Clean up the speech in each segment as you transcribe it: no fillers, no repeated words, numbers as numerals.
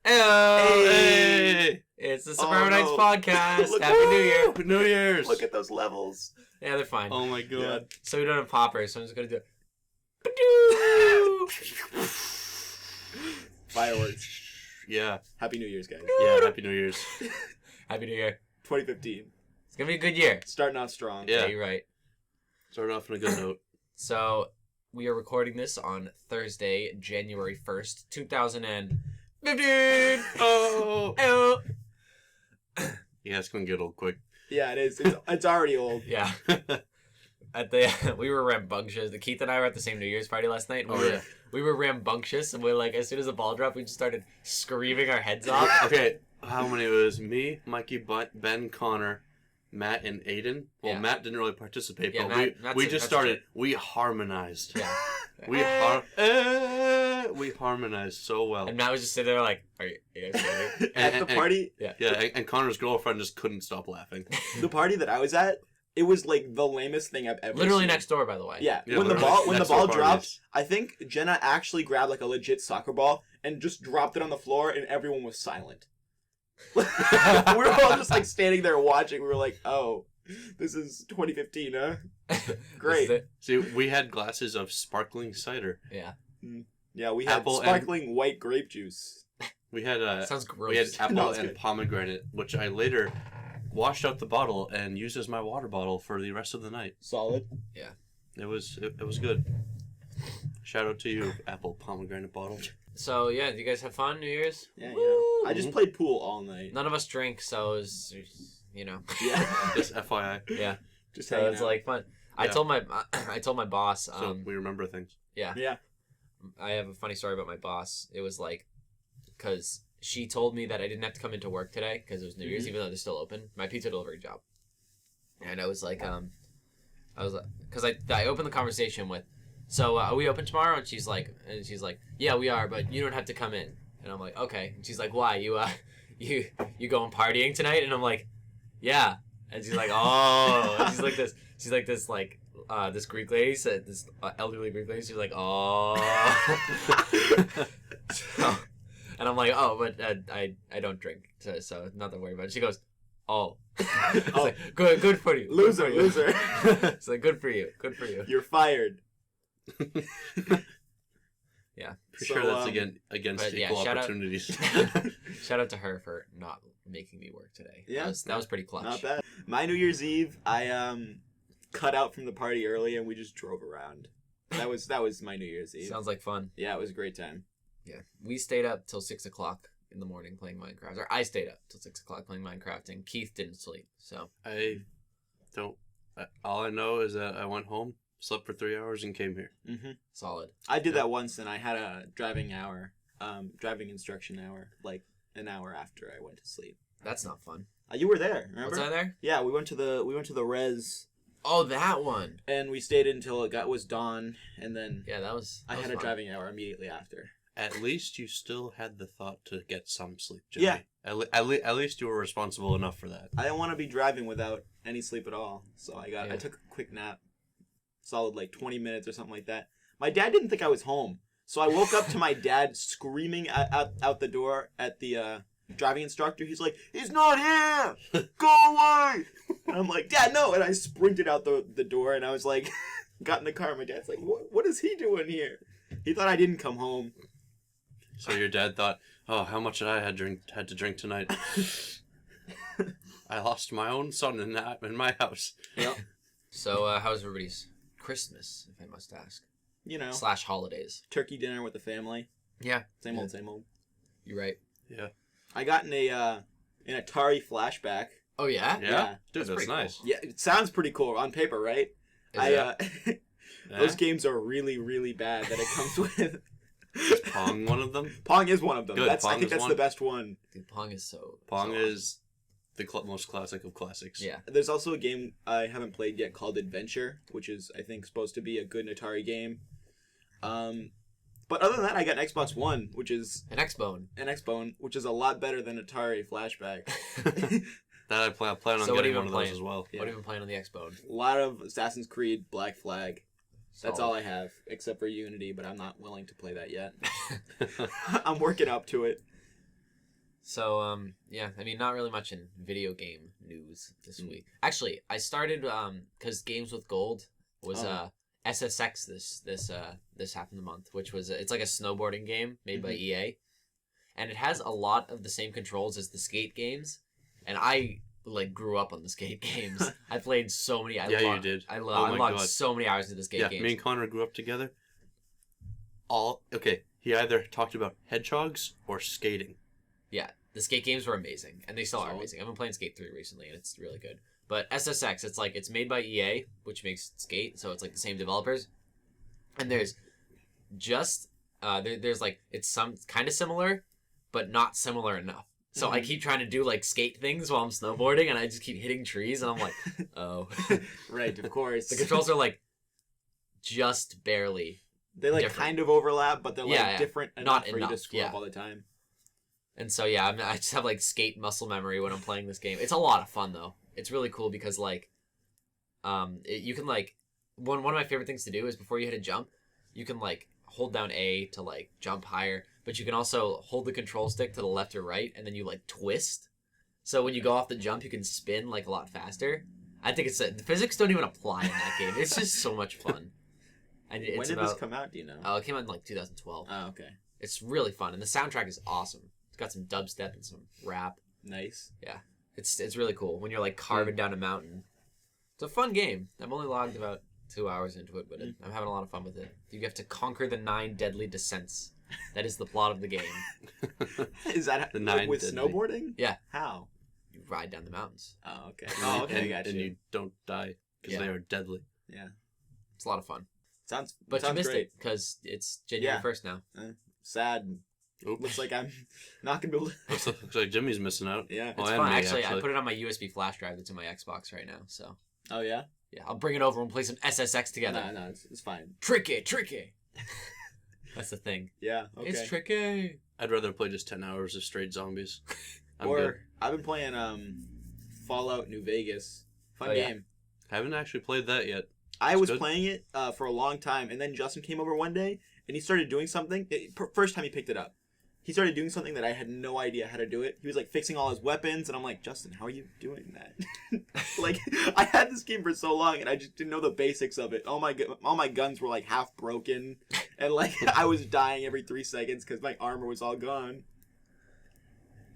Hey! It's the Suburbanites Podcast. Happy New Year. Happy New Year's. Look at those levels. Yeah, they're fine. Oh my god. Yeah. So we don't have poppers, so I'm just going to do it. Fireworks. Yeah. Happy New Year's, guys. Yeah, Happy New Year's. Happy New Year. 2015. It's going to be a good year. Starting off strong. Yeah. You're right. Starting off on a good note. So we are recording this on Thursday, January 1st, 2015. Oh! Oh! Yeah, it's going to get old quick. Yeah, it is. It's already old. Yeah. We were rambunctious. Keith and I were at the same New Year's party last night. And we were rambunctious, and we're like, as soon as the ball dropped, we just started screaming our heads off. Okay, how many? It was me, Mikey, Ben, Connor, Matt, and Aiden. Well, Yeah. Matt didn't really participate, Yeah, but we just started. We harmonized. Yeah. We harmonized so well. And Matt was just sitting there like, are you guys ready? At the party, Yeah, and Connor's girlfriend just couldn't stop laughing. the party that I was at, it was like the lamest thing I've ever Literally seen. next door, by the way. Yeah, Yeah, when the literally ball next door dropped, parties. I think Jenna actually grabbed like a legit soccer ball and just dropped it on the floor, and everyone was silent. We were all just like standing there watching. We were like, "Oh, this is 2015, huh?" Great. This is it. See, we had glasses of sparkling cider. Yeah. Yeah, we had Apple sparkling white grape juice. We had Sounds gross. we had apple No, it's and good. pomegranate, which I later washed out the bottle and used as my water bottle for the rest of the night. Solid. It was good. Shout out to you, apple pomegranate bottle. So, yeah, do you guys have fun New Year's? Yeah, Woo! I just played pool all night. None of us drink, so it was, you know. Yeah, Just FYI. Yeah. just So hanging it's out. like fun. I Yeah. told my boss, So we remember things. yeah. Yeah. I have a funny story about my boss. It was like, because she told me that I didn't have to come into work today because it was New Year's, even though they're still open. My pizza delivery job. And I was like, because I opened the conversation with, so are we open tomorrow? And she's like, yeah, we are, but you don't have to come in. And I'm like, okay. And she's like, why? You going partying tonight? And I'm like, yeah. And she's like, oh. And she's like this. She's like this, like. This Greek lady said, this elderly Greek lady, she's like, oh. So, and I'm like, oh, but I don't drink, so not to worry about it. She goes, oh. It's like, good for you. Loser. It's like, good for you. You're fired. Yeah. For So, sure that's against but yeah, equal shout out- opportunities. Shout out to her for not making me work today. Yeah. That was pretty clutch. Not bad. My New Year's Eve, I cut out from the party early and we just drove around. That was my New Year's Eve. Sounds like fun. Yeah, it was a great time. Yeah. We stayed up till 6 o'clock in the morning playing Minecraft. Or I stayed up till 6 o'clock playing Minecraft, and Keith didn't sleep, so. I don't. All I know is that I went home, slept for 3 hours, and came here. Mm-hmm. Solid. I did that once, and I had a driving instruction hour, like an hour after I went to sleep. That's not fun. You were there, remember? Was I there? Yeah, we went to the res, Oh, that one. and we stayed until it was dawn, and then Yeah, that was. I that had was a fun. driving hour immediately after. At least you still had the thought to get some sleep, Jimmy. Yeah. At least you were responsible enough for that. I didn't want to be driving without any sleep at all, so I Yeah. took a quick nap, solid like 20 minutes or something like that. My dad didn't think I was home, so I woke up to my dad screaming out the door at the driving instructor. He's like, "He's not here! Go away!" And I'm like, "Dad, no!" And I sprinted out the door, and I was like, got in the car. And my dad's like, "What is he doing here?" He thought I didn't come home. So your dad thought, "Oh, how much did I had to drink tonight? I lost my own son in my house." Yep. So, how's everybody's Christmas, if I must ask? You know, / holidays. turkey dinner with the family. Yeah. Same old. You're right. Yeah. I got an Atari flashback. Oh, yeah? Yeah. Dude, That's that's pretty nice. cool. Yeah, it sounds pretty cool on paper, right? Is Those games are really, really bad that it comes with. Is Pong one of them? Pong is one of them. Good, I Pong think is that's one. the best one. Dude, Pong is so... Pong so is the most classic of classics. Yeah. There's also a game I haven't played yet called Adventure, which is, I think, supposed to be a good Atari game. But other than that, I got an Xbox One, which is An X-Bone. which is a lot better than Atari Flashback. That I plan on So what getting have one you of been those as well. Yeah. What have you been playing on the X-Bone? A lot of Assassin's Creed, Black Flag. That's Solid. all I have, except for Unity, but I'm not willing to play that yet. I'm working up to it. So, yeah, I mean, not really much in video game news this week. Actually, I started, because Games with Gold was, SSX this half of the month, which was, it's like a snowboarding game made by EA. And it has a lot of the same controls as the skate games. And I, like, grew up on the skate games. I played so many. You did. I logged so many hours into the skate games. Me and Connor grew up together. He either talked about hedgehogs or skating. Yeah, the skate games were amazing, and they still are amazing. I've been playing Skate 3 recently, and it's really good. But SSX, it's made by EA, which makes Skate, so it's like the same developers. And there's just there's like it's some kind of similar, but not similar enough. So I keep trying to do like skate things while I'm snowboarding, and I just keep hitting trees, and I'm like, oh, right, of course. The controls are like just barely. They like different. Kind of overlap, but they're like different enough not for enough, you to screw up all the time. And so yeah, I just have like skate muscle memory when I'm playing this game. It's a lot of fun though. It's really cool because like, you can like one of my favorite things to do is before you hit a jump, you can like hold down A to like jump higher, but you can also hold the control stick to the left or right, and then you like twist. So when you go off the jump, you can spin like a lot faster. I think the physics don't even apply in that game. It's just so much fun. And when did this come out? Do you know? Oh, it came out in like 2012. Oh, okay. It's really fun, and the soundtrack is awesome. It's got some dubstep and some rap. Nice. Yeah, it's really cool when you're like carving down a mountain. It's a fun game. I've only logged about 2 hours into it, but I'm having a lot of fun with it. You have to conquer the 9 deadly descents. That is the plot of the game. Is that the 9 with deadly. Snowboarding? Yeah. How? You ride down the mountains. Oh, okay. Oh, okay. I got you. And you don't die because they are deadly. Yeah. It's a lot of fun. Sounds you missed great. it because it's January 1st now. Sad. Oops. Looks like I'm not gonna be able to. Looks like Jimmy's missing out. Yeah. It's fun. Actually, I put it on my USB flash drive that's in my Xbox right now. So. Oh yeah. Yeah, I'll bring it over and play some SSX together. No, it's fine. Tricky. That's the thing. Yeah. Okay. It's tricky. I'd rather play just 10 hours of straight zombies. I've been playing Fallout New Vegas. Fun game. Haven't actually played that yet. I was playing it for a long time, and then Justin came over one day, and he started doing something. First time he picked it up, he started doing something that I had no idea how to do it. He was like fixing all his weapons, and I'm like, Justin, how are you doing that? Like, I had this game for so long, and I just didn't know the basics of it. All my guns were like half broken, and like I was dying every 3 seconds because my armor was all gone.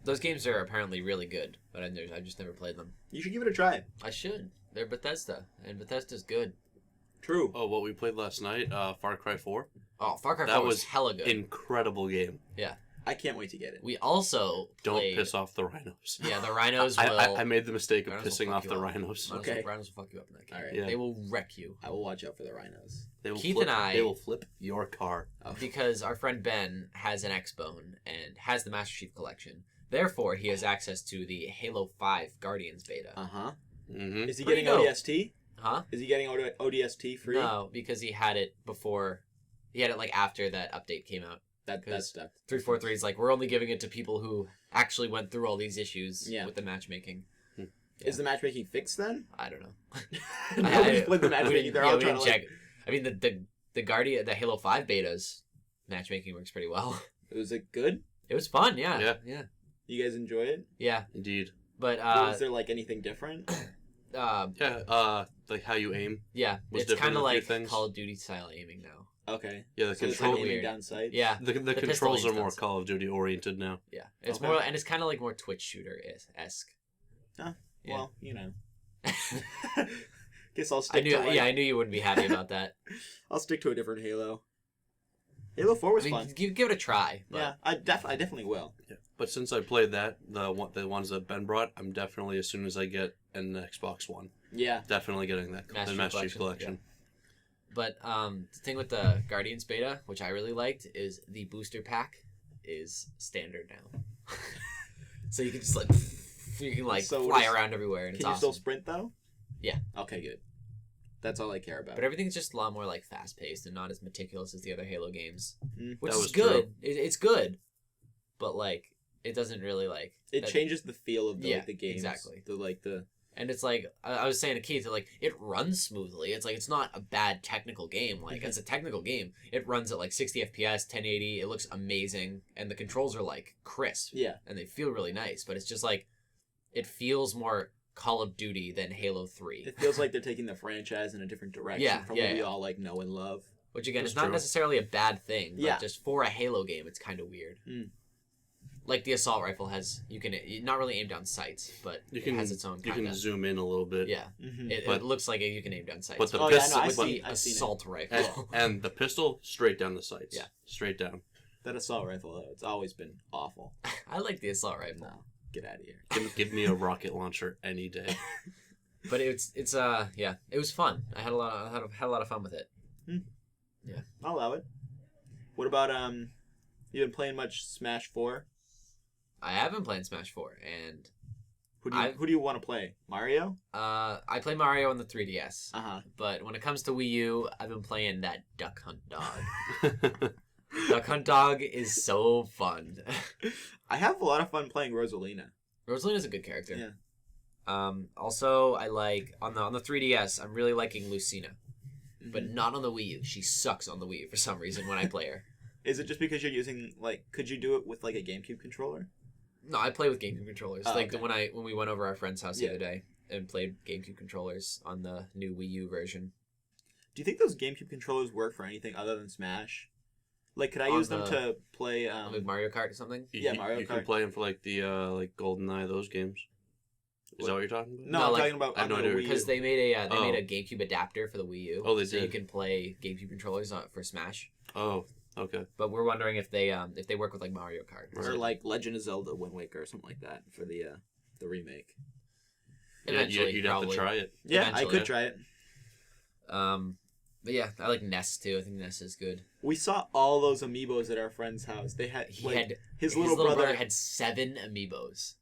Those games are apparently really good, but I just never played them. You should give it a try. I should. They're Bethesda, and Bethesda's good. True. Oh, what we played last night, Far Cry 4. Oh, Far Cry 4 was hella good. Incredible game. Yeah. I can't wait to get it. We also Don't piss off the rhinos. Yeah, the rhinos will... I made the mistake of pissing off the rhinos. Okay. Rhinos will fuck you up in that game. All right. Yeah. They will wreck you. I will watch out for the rhinos. They will flip your car. Because our friend Ben has an X-Bone and has the Master Chief Collection. Therefore, he has access to the Halo 5 Guardians beta. Uh-huh. Mm-hmm. Is he getting ODST? Huh? Is he getting ODST free? No, because he had it before. He had it like after that update came out. That's stuff. 343 is like, we're only giving it to people who actually went through all these issues with the matchmaking. Yeah. Is the matchmaking fixed then? I don't know. Nobody's played the matchmaking. They're all trying to check. I mean, the Halo 5 betas matchmaking works pretty well. Was it good? It was fun, yeah. You guys enjoy it? Yeah. Indeed. But is there like anything different? Like how you aim. Yeah, it's kind of like Call of Duty style aiming now. Okay. Yeah, the control aiming down sights. Yeah, the controls are more Call of Duty oriented now. Yeah, it's more, and it's kind of like more Twitch shooter esque. Huh. Yeah. Well, you know. Guess I'll stick. I knew you wouldn't be happy about that. I'll stick to a different Halo. Halo 4 was fun. Give it a try. But... Yeah, I definitely will. Yeah. But since I played that, the ones that Ben brought, I'm definitely, as soon as I get an Xbox One, definitely getting that the Master Chief Collection. Yeah. But the thing with the Guardians beta, which I really liked, is the booster pack is standard now. So you can just fly around everywhere, and it's awesome. Can you still sprint though? Yeah. Okay, good. That's all I care about. But everything's just a lot more like fast paced and not as meticulous as the other Halo games, which that is was good. It's good, but like it doesn't really like it changes the feel of the game. Exactly. And it's like, I was saying to Keith, like, it runs smoothly. It's like, it's not a bad technical game. Like, it's a technical game. It runs at like 60 FPS, 1080. It looks amazing. And the controls are like crisp. Yeah. And they feel really nice. But it's just like, it feels more Call of Duty than Halo 3. It feels like they're taking the franchise in a different direction from what we all like know and love. Which again, it's not necessarily a bad thing. But just for a Halo game, it's kind of weird. Like the assault rifle has, you can not really aim down sights, but it has its own kind of... You can zoom in a little bit. Yeah. It looks like you can aim down sights. But the pistol, with the assault rifle. And the pistol, straight down the sights. Yeah. Straight down. That assault rifle, though, it's always been awful. I like the assault rifle. No, get out of here. Give me a rocket launcher any day. But it was fun. I had a lot of fun with it. Yeah. I'll allow it. What about, you been playing much Smash 4? I have been playing Smash 4, and... Who do you want to play? Mario? I play Mario on the 3DS. Uh-huh. But when it comes to Wii U, I've been playing that Duck Hunt Dog. Duck Hunt Dog is so fun. I have a lot of fun playing Rosalina. Rosalina's a good character. Yeah. Also, I like, on the 3DS, I'm really liking Lucina. But not on the Wii U. She sucks on the Wii U for some reason when I play her. Is it just because you're using, like, could you do it with, like, a GameCube controller? No, I play with GameCube controllers. Oh, like okay. when we went over our friend's house the other day and played GameCube controllers on the new Wii U version. Do you think those GameCube controllers work for anything other than Smash? Like, could I use them to play like Mario Kart or something? Mario Kart. You can play them for like the like GoldenEye, those games. Is that what you're talking about? No, I'm talking about I have no idea. Because they made a GameCube adapter for the Wii U. Oh, they did. So you can play GameCube controllers for Smash. Oh, okay. But we're wondering if they work with like Mario Kart or like Legend of Zelda Wind Waker or something like that for the remake. Eventually, you'd have to try it. Yeah, I could try it. But yeah, I like Ness too. I think Ness is good. We saw all those amiibos at our friend's house. They had his little brother had 7 amiibos.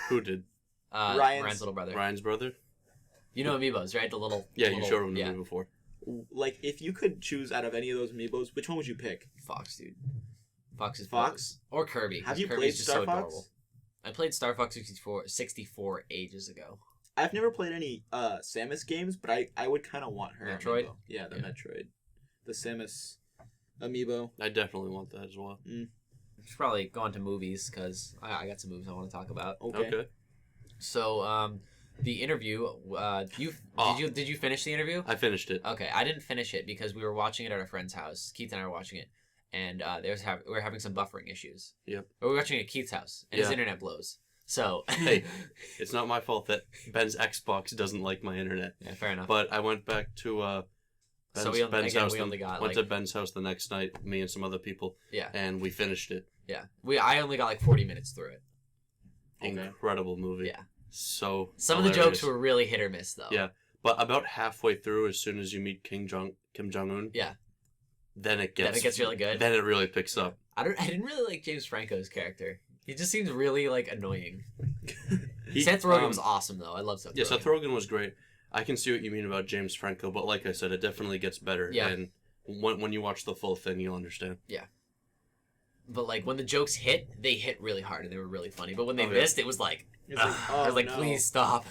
Who did? Ryan's little brother. Ryan's brother? You know amiibos, right? The little... Yeah, you showed him to me before. Like, if you could choose out of any of those amiibos, which one would you pick? Fox, dude. Fox is Fox? Or Kirby. Have you Kirby's played Star Fox? Adorable. I played Star Fox 64 ages ago. I've never played any Samus games, but I would kind of want her Metroid? amiibo. Yeah, the Metroid. The Samus amiibo. I definitely want that as well. I should probably go on to movies, because I got some movies I want to talk about. Okay. So, the interview, did you finish the interview? I finished it. Okay, I didn't finish it because we were watching it at a friend's house. Keith and I were watching it, and we were having some buffering issues. Yep. We were watching it at Keith's house, and his internet blows. So hey, it's not my fault that Ben's Xbox doesn't like my internet. Yeah, fair enough. But I went back to Ben's house. Went to Ben's house the next night, me and some other people. Yeah. And we finished it. Yeah. I only got like 40 minutes through it. Incredible movie. Yeah. So some of the jokes were really hit or miss though. Yeah. But about halfway through, as soon as you meet Kim Jong-un, yeah, then it gets really good. Then it really picks up. I didn't really like James Franco's character. He just seems really like annoying. Seth Rogen was awesome though. I love Seth Rogen. Yeah, Seth Rogen was great. I can see what you mean about James Franco, but like I said, it definitely gets better. Yeah. And when you watch the full thing, you'll understand. Yeah. But like when the jokes hit, they hit really hard and they were really funny. But when they missed, it was like, I was like, please stop.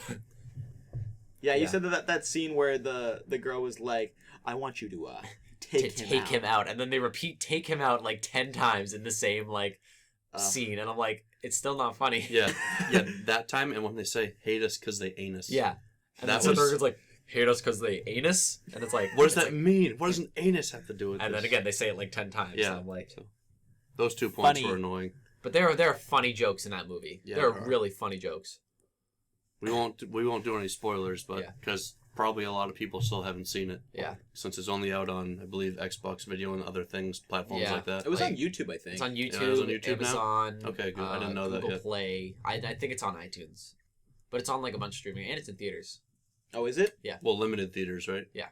Yeah, you said that scene where the girl was like, I want you to take him out. And then they repeat take him out like 10 times in the same like scene. And I'm like, it's still not funny. Yeah, that time. And when they say hate us because they ain't us. Yeah. And then Seth Rogen's like, hate us because they anus? And it's like, what does that mean? What does an anus have to do with this? And then again, they say it like 10 times. Yeah. And I'm like, those 2 points were annoying. But there are funny jokes in that movie. Yeah, there are really funny jokes. We won't do any spoilers, but because probably a lot of people still haven't seen it. Yeah. Since it's only out on, I believe, Xbox Video and other things, platforms like that. It was on YouTube, I think. It's on YouTube. Yeah, it was on YouTube Amazon. Now? Okay, good. I didn't know Google that yet. Play. I think it's on iTunes. But it's on like a bunch of streaming, and it's in theaters. Oh, is it? Yeah. Well, limited theaters, right? Yeah.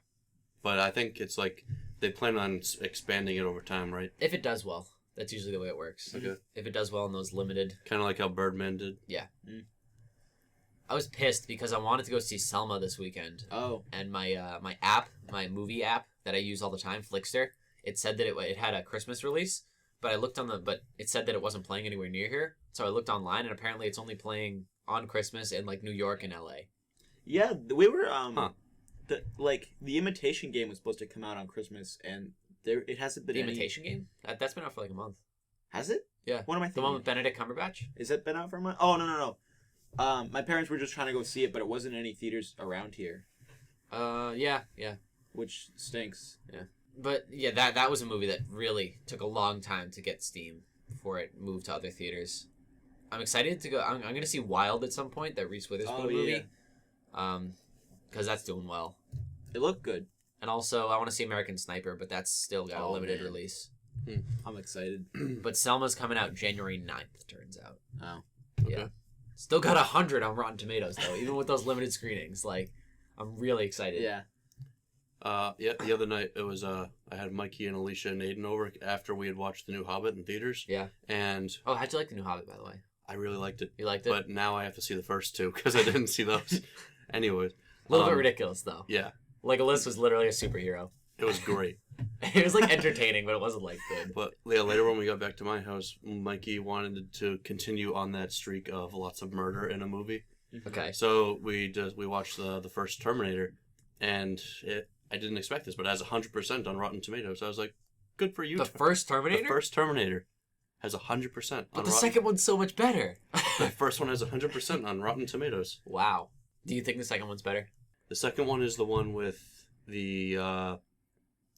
But I think it's like they plan on expanding it over time, right? If it does well. That's usually the way it works. Okay. If it does well in those limited. Kind of like how Birdman did. Yeah. I was pissed because I wanted to go see Selma this weekend. Oh. And my my movie app that I use all the time, Flickster, it said that it had a Christmas release, but it said that it wasn't playing anywhere near here. So I looked online and apparently it's only playing on Christmas in like New York and LA. Yeah, we were the Imitation Game was supposed to come out on Christmas, and it hasn't been. The Imitation Game? That's been out for like a month. Has it? Yeah. What am I thinking? The one with Benedict Cumberbatch? Is it been out for a month? Oh, no. My parents were just trying to go see it, but it wasn't in any theaters around here. Yeah. Which stinks. Yeah. But yeah, that was a movie that really took a long time to get steam before it moved to other theaters. I'm excited to go. I'm going to see Wild at some point, that Reese Witherspoon movie. Because that's doing well. It looked good. And also, I want to see American Sniper, but that's still got a limited release. I'm excited. But Selma's coming out January 9th, turns out. Oh. Yeah. Okay. Still got 100 on Rotten Tomatoes, though, even with those limited screenings. Like, I'm really excited. Yeah. The other night, it was, I had Mikey and Alicia and Aiden over after we had watched The New Hobbit in theaters. Yeah. And... Oh, how'd you like The New Hobbit, by the way? I really liked it. You liked it? But now I have to see the first two, because I didn't see those. Anyways. A little bit ridiculous, though. Yeah. Legolas was literally a superhero. It was great. It was, like, entertaining, but it wasn't, like, good. But, yeah, later when we got back to my house, Mikey wanted to continue on that streak of lots of murder in a movie. Okay. So we watched the first Terminator, and I didn't expect this, but it has 100% on Rotten Tomatoes. I was like, good for you. The first Terminator? The first Terminator has 100% But the second one's so much better. The first one has 100% on Rotten Tomatoes. Wow. Do you think the second one's better? The second one is the one with the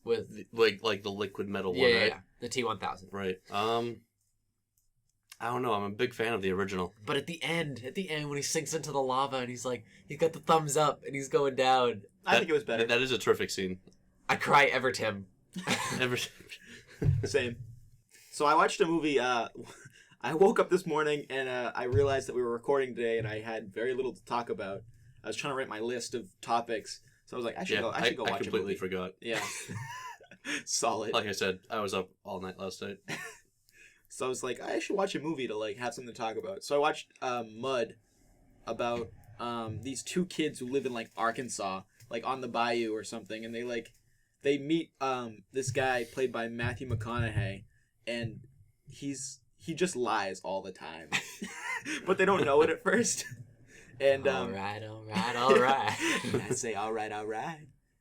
like the liquid metal one, right? Yeah, the T-1000. Right. I don't know. I'm a big fan of the original. But at the end when he sinks into the lava and he's got the thumbs up and he's going down. I think it was better. That is a terrific scene. I cry every time. Same. So I watched a movie. I woke up this morning and I realized that we were recording today and I had very little to talk about. I was trying to write my list of topics, so I was like, I should go watch a movie. I completely forgot. Yeah. Solid. Like I said, I was up all night last night. So I was like, I should watch a movie to like have something to talk about. So I watched Mud, about these two kids who live in like Arkansas, like on the bayou or something, and they meet this guy played by Matthew McConaughey, and he just lies all the time, but they don't know it at first. And all right. I say all right.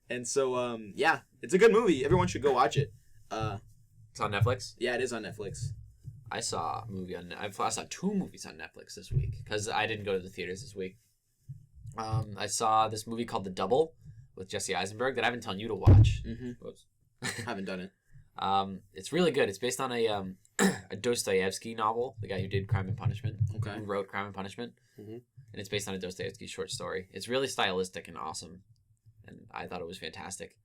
And so yeah, it's a good movie. Everyone should go watch it. It's on Netflix? Yeah, it is on Netflix. I saw two movies on Netflix this week because I didn't go to the theaters this week. I saw this movie called The Double with Jesse Eisenberg that I've been telling you to watch. Mm-hmm. Haven't done it. It's really good. It's based on a Dostoevsky novel, the guy who did Crime and Punishment. Okay. Who wrote Crime and Punishment. Mm-hmm. And it's based on a Dostoevsky short story. It's really stylistic and awesome. And I thought it was fantastic.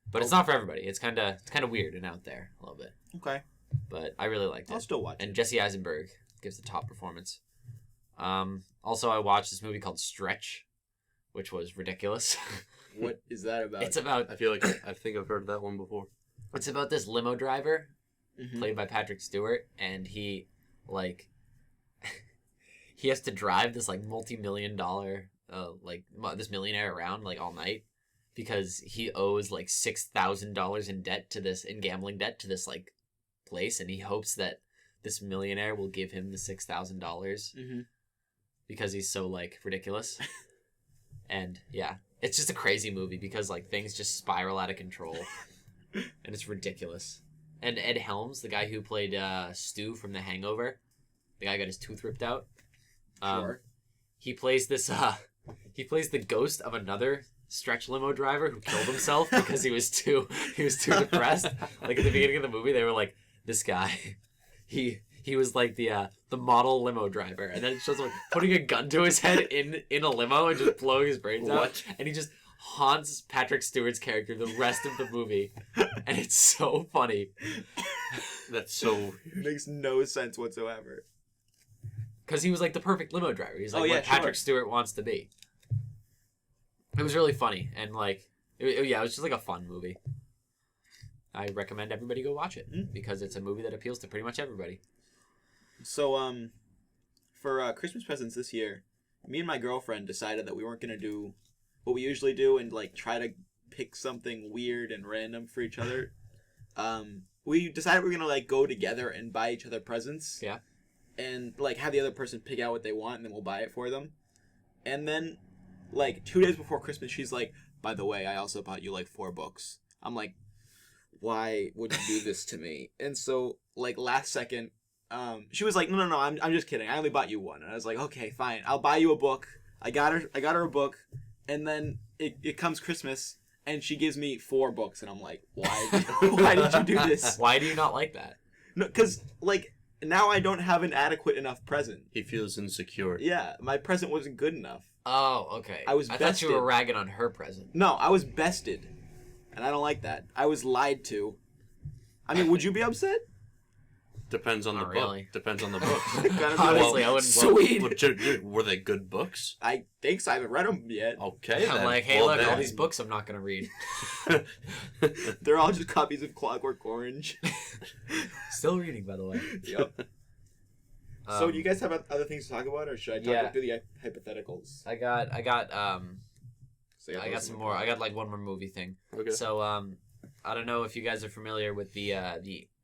But it's not for everybody. It's kind of weird and out there a little bit. Okay. But I really liked it. I'll still watch it. And Jesse Eisenberg gives the top performance. Also, I watched this movie called Stretch, which was ridiculous. What is that about? It's about... I feel like I think I've heard that one before. It's about this limo driver, played by Patrick Stewart, and he has to drive this like multi-million-dollar this millionaire around like all night because he owes like $6,000 in gambling debt to this like place, and he hopes that this millionaire will give him the $6,000 because he's so like ridiculous. And yeah, it's just a crazy movie because like things just spiral out of control. And it's ridiculous. And Ed Helms, the guy who played Stu from The Hangover, the guy who got his tooth ripped out. Sure. He plays this. He plays the ghost of another stretch limo driver who killed himself because he was too depressed. Like at the beginning of the movie, they were like, "This guy, he was like the model limo driver," and then it shows him like, putting a gun to his head in a limo and just blowing his brains out, and he just haunts Patrick Stewart's character the rest of the movie, and it's so funny. That's so weird. It makes no sense whatsoever. Because he was like the perfect limo driver. He's like what Patrick Stewart wants to be. It was really funny, and like, it was just like a fun movie. I recommend everybody go watch it because it's a movie that appeals to pretty much everybody. So, for Christmas presents this year, me and my girlfriend decided that we weren't gonna do what we usually do and like try to pick something weird and random for each other. We decided we're gonna like go together and buy each other presents. Yeah. and like have the other person pick out what they want, and then we'll buy it for them. And then, like 2 days before Christmas, she's like, "By the way, I also bought you like 4 books." I'm like, "Why would you do this to me?" And so, like last second, she was like, "No, I'm just kidding. I only bought you 1." And I was like, "Okay, fine. I'll buy you a book." I got her a book, and then it comes Christmas, and she gives me 4 books, and I'm like, why did you do this? Why do you not like that? No, because like. Now I don't have an adequate enough present. He feels insecure. Yeah, my present wasn't good enough. Oh, okay. I thought you were ragging on her present. No, I was bested. And I don't like that. I was lied to. I mean, would you be upset? Depends on the book. Really. Depends on the book. Honestly, I wouldn't. Sweet. Were they good books? I think so. I haven't read them yet. Okay, I'm then. like, hey, look, all these books I'm not going to read. They're all just copies of Clockwork Orange. Still reading, by the way. Yep. So do you guys have other things to talk about, or should I talk through the hypotheticals? I got some more. I got like one more movie thing. Okay. So I don't know if you guys are familiar with the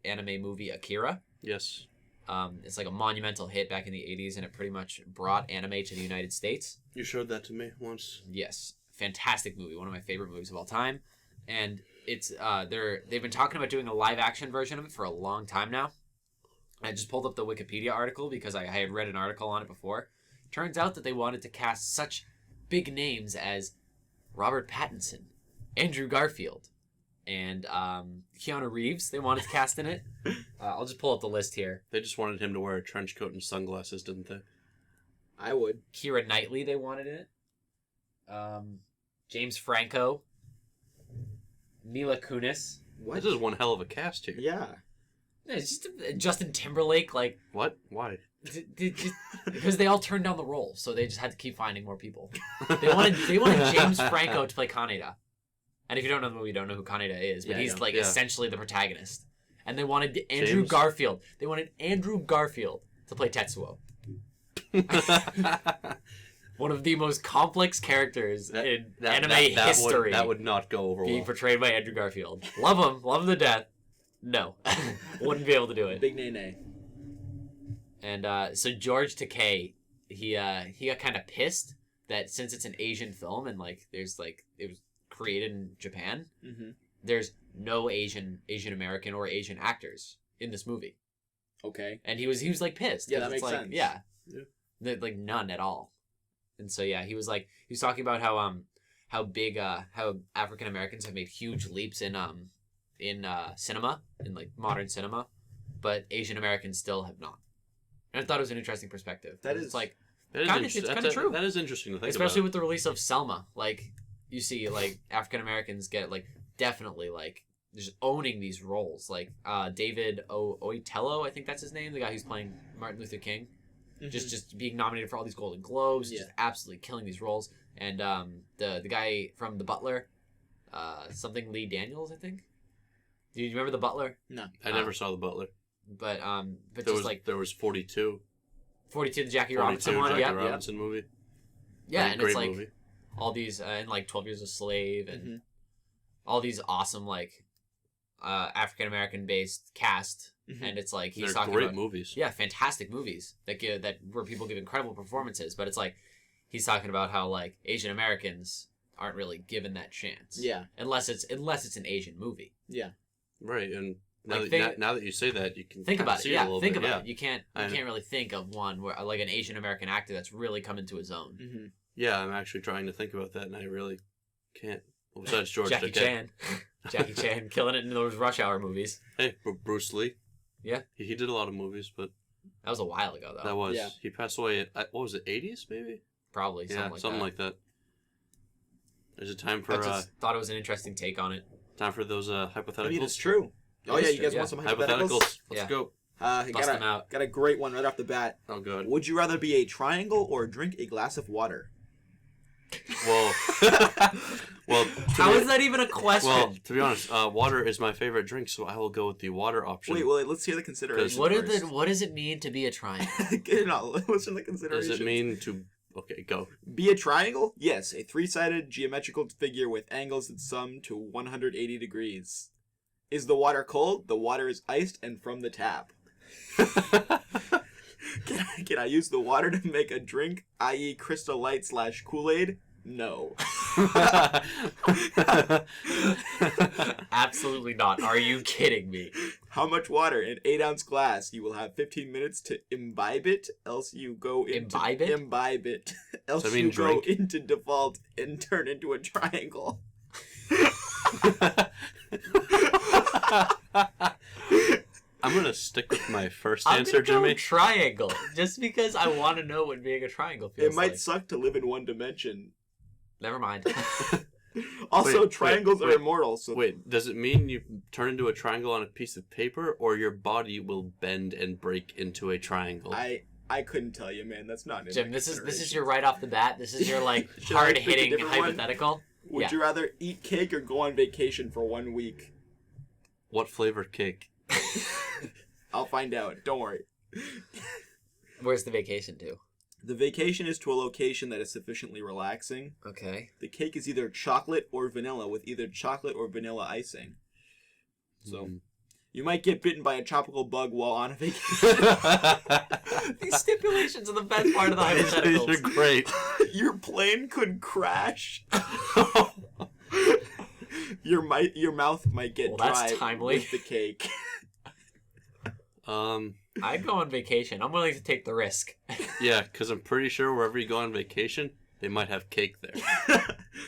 anime movie Akira. Yes. It's like a monumental hit back in the 80s, and it pretty much brought anime to the United States. You showed that to me once. Yes. Fantastic movie. One of my favorite movies of all time. And it's they've been talking about doing a live action version of it for a long time now. I just pulled up the Wikipedia article because I had read an article on it before. Turns out that they wanted to cast such big names as Robert Pattinson, Andrew Garfield, and Keanu Reeves. They wanted to cast in it. I'll just pull up the list here. They just wanted him to wear a trench coat and sunglasses, didn't they? I would. Keira Knightley, they wanted in it. James Franco. Mila Kunis. What? This is one hell of a cast here. Yeah. It's just Justin Timberlake, like... What? Why? Because they all turned down the role, so they just had to keep finding more people. They wanted James Franco to play Kaneda. And if you don't know the movie, you don't know who Kaneda is, but he's essentially the protagonist. And they wanted Andrew Garfield. They wanted Andrew Garfield to play Tetsuo. One of the most complex characters in anime history. That would not go over well. Being portrayed by Andrew Garfield. Love him to death. No. Wouldn't be able to do it. Big nay. And so George Takei, he got kind of pissed that since it's an Asian film and like there's like it was created in Japan, there's no Asian American or Asian actors in this movie. Okay. And he was like pissed. Yeah, that makes sense. Yeah. Like none at all. And so he was talking about how big how African Americans have made huge leaps in cinema, in like modern cinema, but Asian Americans still have not. And I thought it was an interesting perspective. It's kind of true. That is interesting to think especially about. with the release of Selma. Like you see, like African Americans get like definitely like just owning these roles. Like David Oyelowo, I think that's his name, the guy who's playing Martin Luther King. Just being nominated for all these Golden Globes, just absolutely killing these roles. And the guy from The Butler, something Lee Daniels, I think. Do you remember The Butler? No, I never saw The Butler. But there was 42. 42, the Jackie Robinson one. Jackie Robinson movie. Yeah, and great it's like movie. all these and like 12 Years a Slave and all these awesome like African American based cast. And it's like he's talking about movies. Yeah, fantastic movies that where people give incredible performances. But it's like he's talking about how like Asian Americans aren't really given that chance. Yeah. Unless it's an Asian movie. Yeah. Right, and now Like that you say that, you can think about it. Yeah, think about it. You can't really think of one where like an Asian American actor that's really come into his own. Yeah, I'm actually trying to think about that, and I really can't. Well, besides George Jackie Chan, Jackie Chan killing it in those Rush Hour movies. Hey, Bruce Lee. Yeah, he did a lot of movies, but that was a while ago though. That was he passed away at what was it, 80s maybe? Probably something like that. There's a time for. I just thought it was an interesting take on it. Time for those hypotheticals. I mean, it's true. Oh yeah, you guys want some hypotheticals? Let's go. Bust them out. Got a great one right off the bat. Oh, good. Would you rather be a triangle or drink a glass of water? Well, how is that even a question? Well, to be honest, water is my favorite drink, so I will go with the water option. Wait, let's hear the considerations. What does it mean to be a triangle? Listen to the considerations. Does it mean to... Okay, go. Be a triangle? Yes, a three-sided geometrical figure with angles that sum to 180 degrees. Is the water cold? The water is iced and from the tap. Can I use the water to make a drink, i.e. Crystal Light / Kool-Aid? No. Absolutely not. Are you kidding me? How much water in 8-ounce glass? You will have 15 minutes to imbibe it, else you go into... Imbibe it? Else so you drink? Go into default and turn into a triangle. I'm going to stick with my first answer, Jimmy. Triangle, just because I want to know what being a triangle feels like. It might suck to live in one dimension. Never mind. Also, triangles are immortal. So wait, does it mean you turn into a triangle on a piece of paper, or your body will bend and break into a triangle? I couldn't tell you, man. That's not. Jim, this is your right off the bat. This is your like hard hitting hypothetical. Would you rather eat cake or go on vacation for 1 week? What flavored cake? I'll find out. Don't worry. Where's the vacation to? The vacation is to a location that is sufficiently relaxing. Okay. The cake is either chocolate or vanilla, with either chocolate or vanilla icing. So, you might get bitten by a tropical bug while on a vacation. These stipulations are the best part of the hypotheticals. These are great. Your plane could crash. Your mouth might get dry with the cake. I'd go on vacation. I'm willing to take the risk. Yeah, because I'm pretty sure wherever you go on vacation, they might have cake there.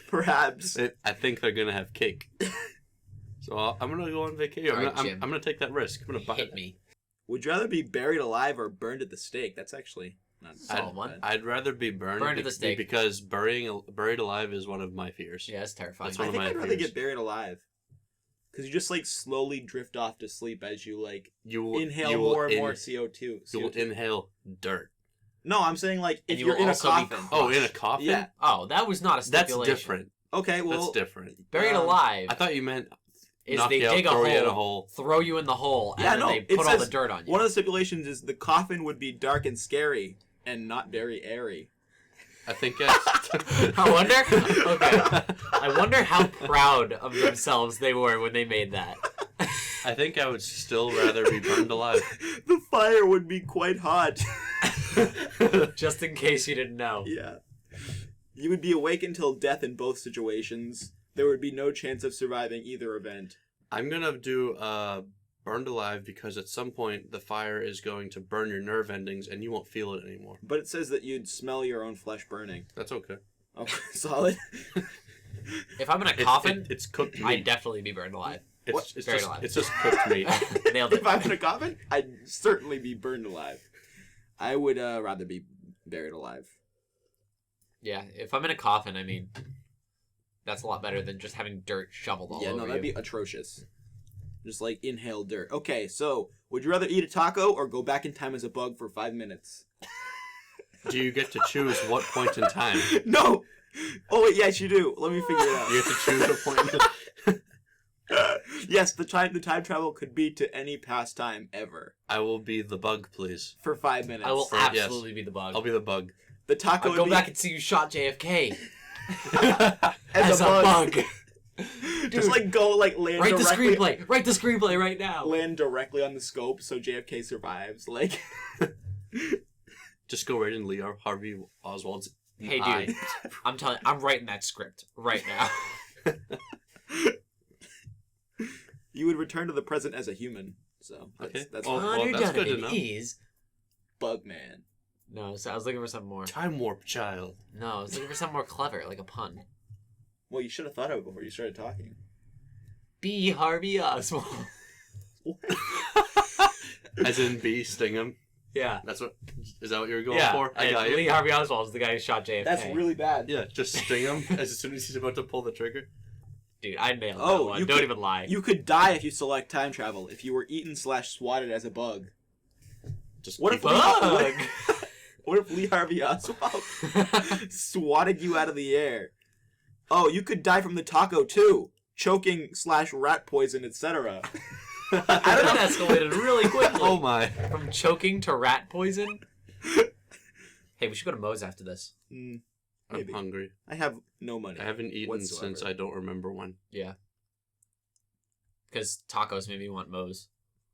Perhaps. I think they're going to have cake. So I'm going to go on vacation. I'm going to take that risk. I'm going to buy it. Me. Would you rather be buried alive or burned at the stake? That's actually not I'd rather be burned at the stake. Because buried alive is one of my fears. Yeah, it's terrifying. I think I'd rather get buried alive. Because you just, like, slowly drift off to sleep as you, like, inhale more and more CO2. You will inhale dirt. No, I'm saying, like, if you're in a coffin. Oh, in a coffin? Yeah. Oh, that was not a stipulation. That's different. Okay, well. That's different. Buried alive. I thought you meant is they dig a hole, throw you in the hole, and then they put all the dirt on you. One of the stipulations is the coffin would be dark and scary and not very airy. I think that's... I wonder... Okay. I wonder how proud of themselves they were when they made that. I think I would still rather be burned alive. The fire would be quite hot. Just in case you didn't know. Yeah. You would be awake until death in both situations. There would be no chance of surviving either event. I'm going to do burned alive because at some point the fire is going to burn your nerve endings and you won't feel it anymore. But it says that you'd smell your own flesh burning. That's okay. Oh, solid. If I'm in a coffin, it's cooked meat. I'd definitely be burned alive. It's just cooked meat. Nailed it. If I'm in a coffin, I'd certainly be burned alive. I would rather be buried alive. Yeah, if I'm in a coffin, I mean, that's a lot better than just having dirt shoveled all over you. Yeah, no, that'd be atrocious. Just, like, inhale dirt. Okay, so, would you rather eat a taco or go back in time as a bug for 5 minutes? Do you get to choose what point in time? No! Oh, wait, yes, you do. Let me figure it out. You get to choose a point in Yes, the time travel could be to any past time ever. I will be the bug, please. For 5 minutes. I will absolutely be the bug. I'll be the bug. The taco I'll go back and see you shot JFK. as a bug. Dude, just like go like land write directly. Write the screenplay right now. Land directly on the scope so JFK survives. Like, just go right in Lee Harvey Oswald's. Hey, dude, I'm telling you, I'm writing that script right now. You would return to the present as a human. So that's that's good to know. Is Bugman. No, so I was looking for something more. Time warp child. No, I was looking for something more clever, like a pun. Well, you should have thought of it before you started talking. B. Harvey Oswald. As in B. Stingham. Yeah. Is that what you were going for? I got Lee Harvey Oswald is the guy who shot JFK. That's really bad. Yeah, just sting him as soon as he's about to pull the trigger. Dude, I nailed that one. Don't even lie. You could die if you select time travel, if you were eaten / swatted as a bug. Just what if Lee Harvey Oswald swatted you out of the air? Oh, you could die from the taco too. Choking / rat poison, etc. That escalated really quickly. Oh my. From choking to rat poison? Hey, we should go to Moe's after this. I'm hungry. I have no money. I haven't eaten since I don't remember when. Yeah. Because tacos made me want Moe's.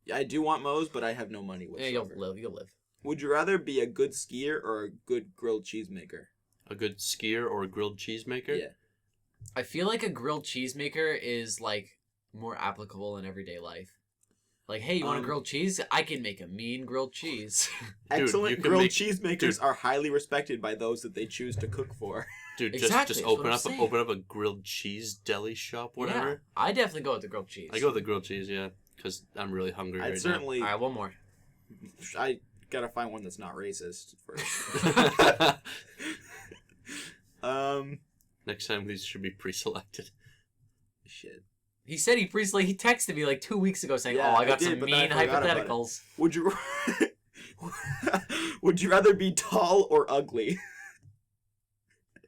Yeah, I do want Moe's, but I have no money whatsoever. Yeah, you'll live. Would you rather be a good skier or a good grilled cheese maker? A good skier or a grilled cheese maker? Yeah. I feel like a grilled cheese maker is like more applicable in everyday life. Like, hey, you want a grilled cheese? I can make a mean grilled cheese. Excellent grilled cheese makers are highly respected by those that they choose to cook for. Dude, just open up a grilled cheese deli shop, whatever. Yeah, I definitely go with the grilled cheese. I go with the grilled cheese, yeah, because I'm really hungry right now. All right, one more. I gotta find one that's not racist first. Next time these should be pre-selected. Shit. He said he texted me like 2 weeks ago saying, "Oh, I got some mean hypotheticals." Would you rather be tall or ugly?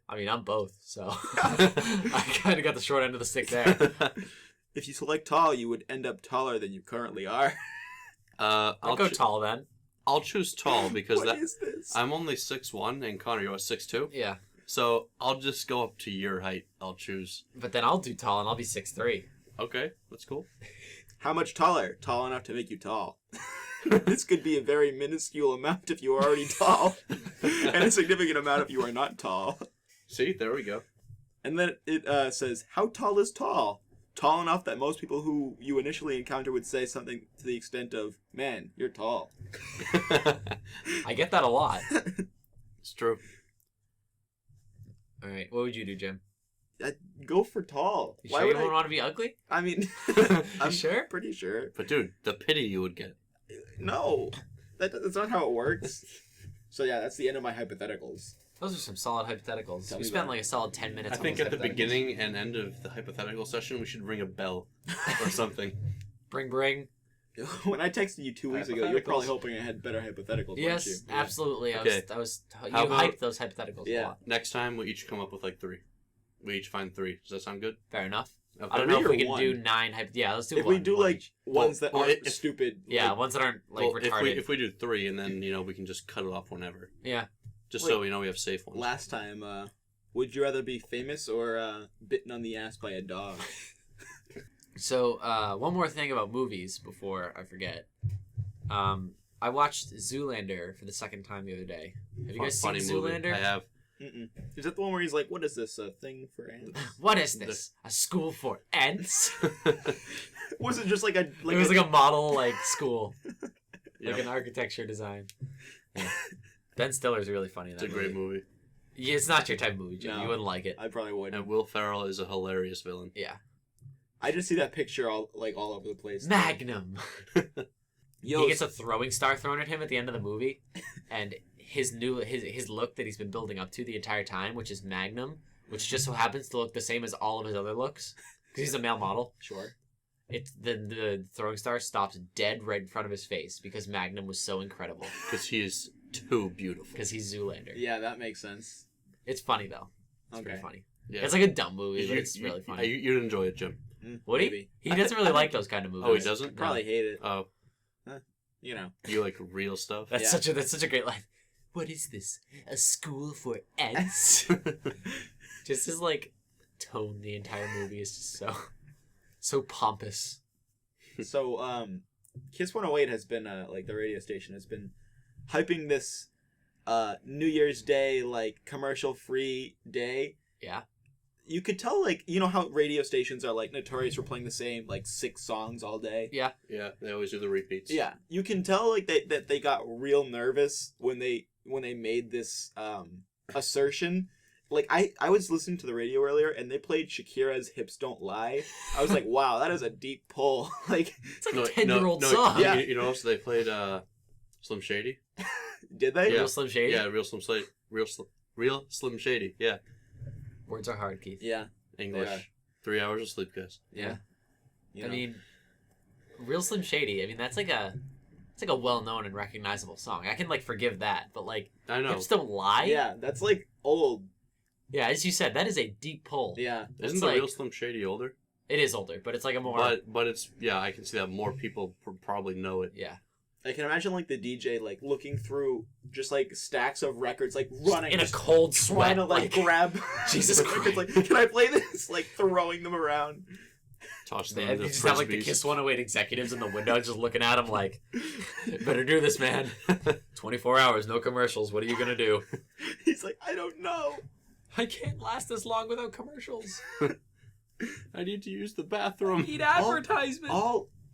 I mean, I'm both, so I kind of got the short end of the stick there. If you select tall, you would end up taller than you currently are. I'll go tall then. I'll choose tall because what is this? I'm only 6'1", and Connor, you're 6'2". Yeah. So I'll just go up to your height. I'll choose. But then I'll do tall, and I'll be 6'3". Okay, that's cool. How much taller? Tall enough to make you tall. This could be a very minuscule amount if you are already tall, and a significant amount if you are not tall. See, there we go. And then it says, how tall is tall? Tall enough that most people who you initially encounter would say something to the extent of, man, you're tall. I get that a lot. It's true. All right, what would you do, Jim? I'd go for tall. You sure you don't want to be ugly? I mean, I'm sure? Pretty sure. But dude, the pity you would get. No, that's not how it works. So yeah, that's the end of my hypotheticals. Those are some solid hypotheticals. We spent like a solid 10 minutes I think at the beginning and end of the hypothetical session, we should ring a bell or something. Bring. When I texted you 2 weeks ago, you were probably hoping I had better hypotheticals, yes, weren't you? absolutely. Okay. You hyped those hypotheticals a lot. Next time, we each come up with like 3. We each find 3. Does that sound good? Fair enough. Okay. I don't know if we can do 9 Yeah, let's do if 1. we do like ones that aren't stupid. Yeah, ones that aren't like retarded. If we do 3, and then we can just cut it off whenever. Yeah. Just so we have safe ones. Last time, would you rather be famous or bitten on the ass by a dog? So, one more thing about movies before I forget. I watched Zoolander for the second time the other day. Have you guys seen Zoolander? Movie. I have. Mm-mm. Is that the one where he's like, what is this, a thing for ants? What is this? A school for ants? Was it just like a... it was like a model, like, school. Like an architecture design. Yeah. Ben Stiller's really funny in that movie. It's a great movie. Yeah, it's not your type of movie, Jim. No, you wouldn't like it. I probably wouldn't. And Will Ferrell is a hilarious villain. Yeah. I just see that picture all over the place. Magnum! He gets a throwing star thrown at him at the end of the movie, and his look that he's been building up to the entire time, which is Magnum, which just so happens to look the same as all of his other looks, because he's a male model. Sure. It's the throwing star stops dead right in front of his face because Magnum was so incredible. Because he is too beautiful. Because he's Zoolander. Yeah, that makes sense. It's funny though. It's pretty funny. Yeah. It's like a dumb movie, but it's really funny. You'd enjoy it, Jim. Would he? He doesn't really like those kind of movies. Oh, he doesn't? Probably hate it. Oh. You know. You like real stuff? That's such a great line. What is this? A school for ants? Just his like tone the entire movie is just so pompous. So Kiss 108 has been like the radio station has been hyping this New Year's Day like commercial free day. Yeah. You could tell, like, you know how radio stations are, like, notorious for playing the same, like, 6 songs all day? Yeah. Yeah, they always do the repeats. Yeah. You can tell, like, that they got real nervous when they made this assertion. Like, I was listening to the radio earlier, and they played Shakira's Hips Don't Lie. I was like, wow, that is a deep pull. Like, it's like a 10-year-old song. Yeah. You know, so they played Slim Shady. Did they? Yeah. Real Slim Shady? Yeah, Real Slim Shady, yeah. Words are hard, Keith. Yeah. English. Yeah. 3 hours of sleep, guys. Yeah. I mean, Real Slim Shady, I mean, that's like a well-known and recognizable song. I can, like, forgive that, but, like, I know. Hips Don't Lie? Yeah, that's, like, old. Yeah, as you said, that is a deep pull. Yeah. Isn't the Real Slim Shady older? It is older, but it's like a more... But it's, yeah, I can see that more people probably know it. Yeah. I can imagine, like, the DJ, like, looking through just, like, stacks of records, like, running. In a cold sweat. Trying to, like, grab Jesus Christ. Like, can I play this? Like, throwing them around. Toss them They into just have like the frisbees. Kiss 108 executives in the window just looking at him like, better do this, man. 24 hours, no commercials. What are you going to do? He's like, I don't know. I can't last this long without commercials. I need to use the bathroom. Need advertisement.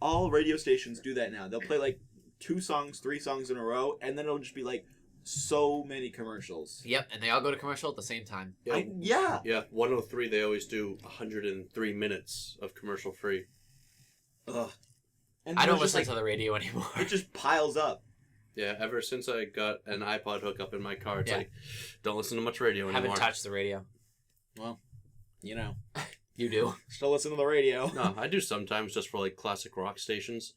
All radio stations do that now. They'll play like 2 songs, 3 songs in a row, and then it'll just be like so many commercials. Yep, and they all go to commercial at the same time. Yeah. Yeah, 103, they always do 103 minutes of commercial free. Ugh. And I don't listen to the radio anymore. It just piles up. Yeah, ever since I got an iPod hookup in my car, it's like, don't listen to much radio anymore. Haven't touched the radio. Well, you know. You do. Still listen to the radio. No, I do sometimes just for like classic rock stations.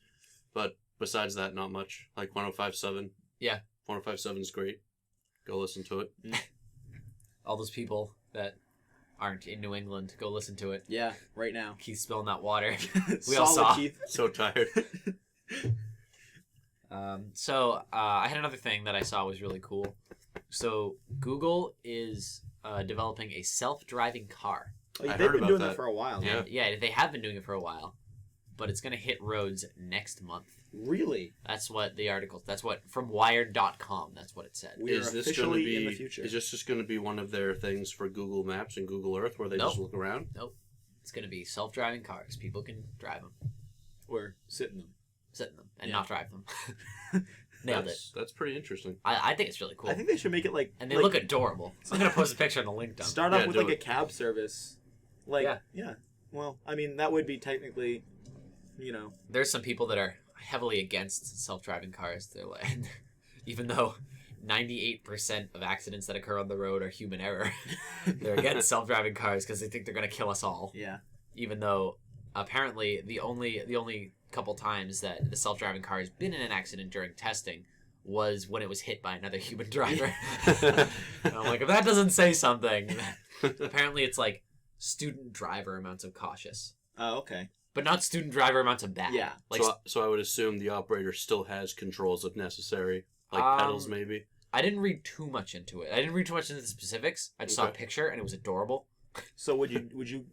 But besides that, not much. Like 105.7. Yeah. 105.7 is great. Go listen to it. All those people that aren't in New England, go listen to it. Yeah, right now. Keith spilling that water. We all saw. Keith. So tired. So I had another thing that I saw was really cool. So Google is developing a self-driving car. Oh, they've been doing that for a while. Yeah. Yeah, they have been doing it for a while. But it's going to hit roads next month. Really? That's what the article, that's what, from Wired.com, that's what it said. We are officially in the future. Is this just going to be one of their things for Google Maps and Google Earth where they just look around? Nope. It's going to be self-driving cars. People can drive them. Or sit in them. Sit in them and not drive them. Nailed it. That's pretty interesting. I think it's really cool. I think they should make it like... And they look adorable. So I'm going to post a picture in the link dump. Start off with like a cab service. Like, yeah. Well, I mean, that would be technically... You know, there's some people that are heavily against self-driving cars. They're like, even though 98% of accidents that occur on the road are human error, they're against self-driving cars because they think they're going to kill us all. Yeah. Even though apparently the only couple times that the self-driving car has been in an accident during testing was when it was hit by another human driver. And I'm like, if that doesn't say something, apparently it's like student driver amounts of cautious. Oh, okay. But not student driver amounts of bad. Yeah. Like, so I would assume the operator still has controls if necessary, like pedals maybe. I didn't read too much into it. I didn't read too much into the specifics. I just saw a picture and it was adorable. So would you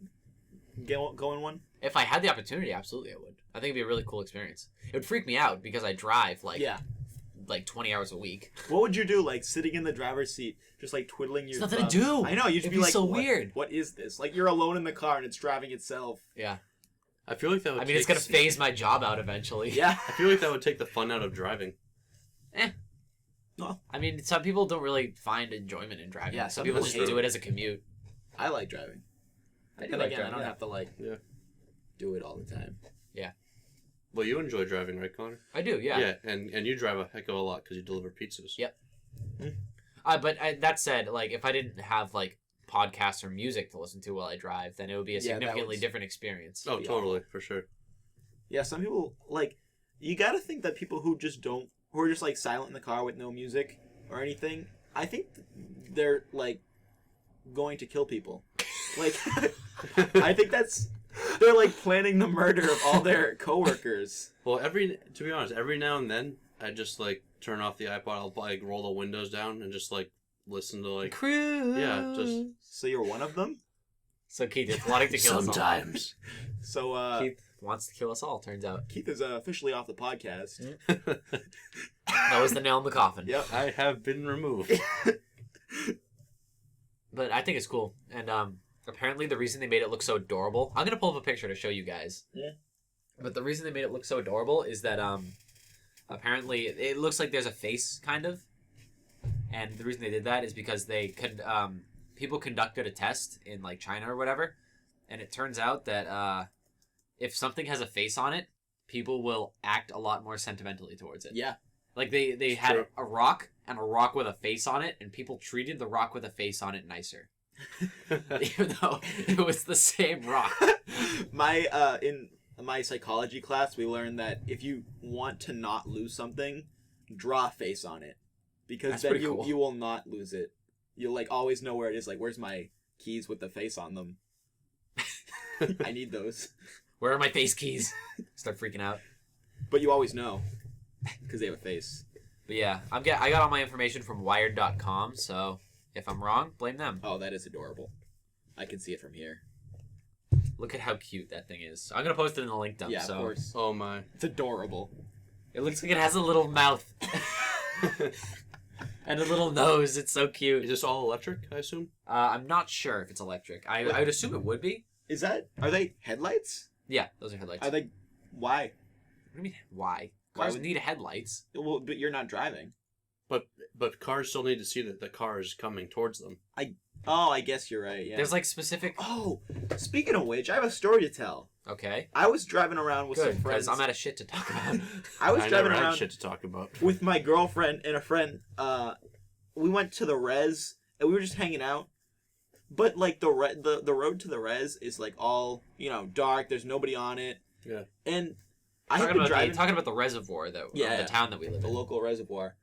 go in one? If I had the opportunity, absolutely I would. I think it'd be a really cool experience. It would freak me out because I drive like 20 hours a week. What would you do? Like sitting in the driver's seat, just like twiddling your. There's nothing to do. I know. You'd be like, so weird. What is this? Like you're alone in the car and it's driving itself. Yeah. I feel like that would. I mean, it's gonna phase my job out eventually. Yeah. I feel like that would take the fun out of driving. No. I mean, some people don't really find enjoyment in driving. Yeah. Some people just do it as a commute. I like driving. I don't have to do it all the time. Yeah. Well, you enjoy driving, right, Connor? I do, yeah. Yeah, and you drive a heck of a lot because you deliver pizzas. Yep. But that said, like, if I didn't have, like, podcasts or music to listen to while I drive, then it would be a significantly different experience. Oh, totally, for sure. Yeah, some people, like, you gotta think that people who are just, like, silent in the car with no music or anything, I think they're, like, going to kill people. Like, I think they're, like, planning the murder of all their coworkers. Well, to be honest, every now and then, I just, like, turn off the iPod, I'll, like, roll the windows down and just, like, listen to, like... Cruise! Yeah, just... So you're one of them? So Keith is wanting to kill us all. Sometimes. So, Keith wants to kill us all, turns out. Keith is officially off the podcast. That was the nail in the coffin. Yep. I have been removed. But I think it's cool. And apparently the reason they made it look so adorable... I'm going to pull up a picture to show you guys. Yeah. But the reason they made it look so adorable is that apparently it looks like there's a face, kind of. And the reason they did that is because people conducted a test in like China or whatever, and it turns out that if something has a face on it, people will act a lot more sentimentally towards it. Yeah. Like they had a rock and a rock with a face on it, and people treated the rock with a face on it nicer. Even though it was the same rock. In my psychology class, we learned that if you want to not lose something, draw a face on it. Because then you will not lose it. You'll like always know where it is. Like, where's my keys with the face on them? I need those. Where are my face keys? Start freaking out. But you always know because they have a face. But yeah, I got all my information from Wired.com. So if I'm wrong, blame them. Oh, that is adorable. I can see it from here. Look at how cute that thing is. I'm gonna post it in the link dump. Yeah, of course. Oh my. It's adorable. It looks like it has a little mouth. And a little nose. It's so cute. Is this all electric, I assume? I'm not sure if it's electric. I would assume it would be. Are they headlights? Yeah, those are headlights. Are they... Why? What do you mean, why? Cars need headlights. Well, but you're not driving. But cars still need to see that the car is coming towards them. I guess you're right, yeah. There's like specific... Oh, speaking of which, I have a story to tell. Okay. I was driving around with some friends. Because I'm out of shit to talk about. I was driving never around had shit to talk about. with my girlfriend and a friend. We went to the res, and we were just hanging out. But, like, the road to the res is, like, all, dark. There's nobody on it. Yeah. And I had been driving... Talking about the reservoir, the town that we live in. The local reservoir.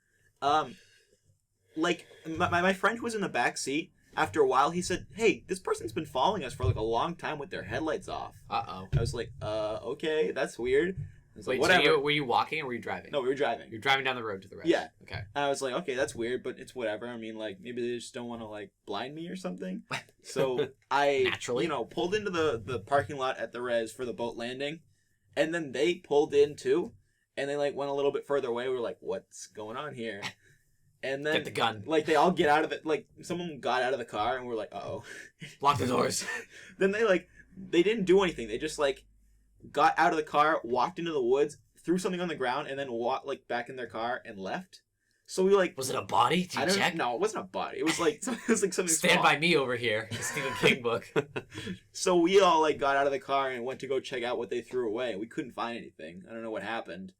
Like, my friend who was in the back seat, after a while, he said, "Hey, this person's been following us for, like, a long time with their headlights off." Uh-oh. I was like, okay, that's weird. I was Wait, like, whatever. so were you walking or were you driving? No, we were driving. You're driving down the road to the res. Yeah. Okay. And I was like, okay, that's weird, but it's whatever. I mean, like, maybe they just don't want to, like, blind me or something. So I, Naturally. pulled into the parking lot at the res for the boat landing, and then they pulled in, too, and they, like, went a little bit further away. We were like, what's going on here? And then, get the gun. Like, they all get out of it. Like, someone got out of the car, and we're like, uh-oh. Lock the doors. Then they didn't do anything. They just, like, got out of the car, walked into the woods, threw something on the ground, and then walked, like, back in their car and left. So we, like... Was it a body? Did you check? No, it wasn't a body. It was, like, something Stand small. by me over here. The Stephen King book. So we all, like, got out of the car and went to go check out what they threw away. We couldn't find anything. I don't know what happened.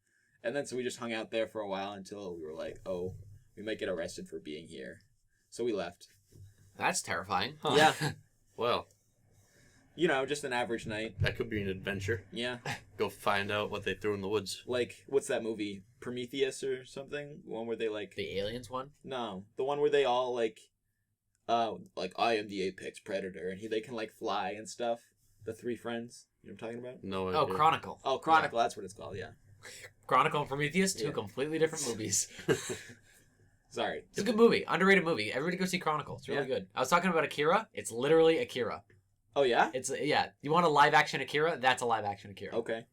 And then so we just hung out there for a while until we were like, oh... We might get arrested for being here. So we left. That's terrifying. Huh. Yeah. Well. Just an average night. That could be an adventure. Yeah. Go find out what they threw in the woods. Like, what's that movie? Prometheus or something? The one where they, like... The aliens one? No. The one where they all, like, I am the apex predator, and they can, like, fly and stuff. The three friends. You know what I'm talking about? No idea. Oh, Chronicle. Oh, Chronicle. Yeah. That's what it's called, yeah. Chronicle and Prometheus, two completely different movies. Sorry. It's a good movie. Underrated movie. Everybody go see Chronicle. It's really good. I was talking about Akira. It's literally Akira. Oh, yeah? You want a live action Akira? That's a live action Akira. Okay.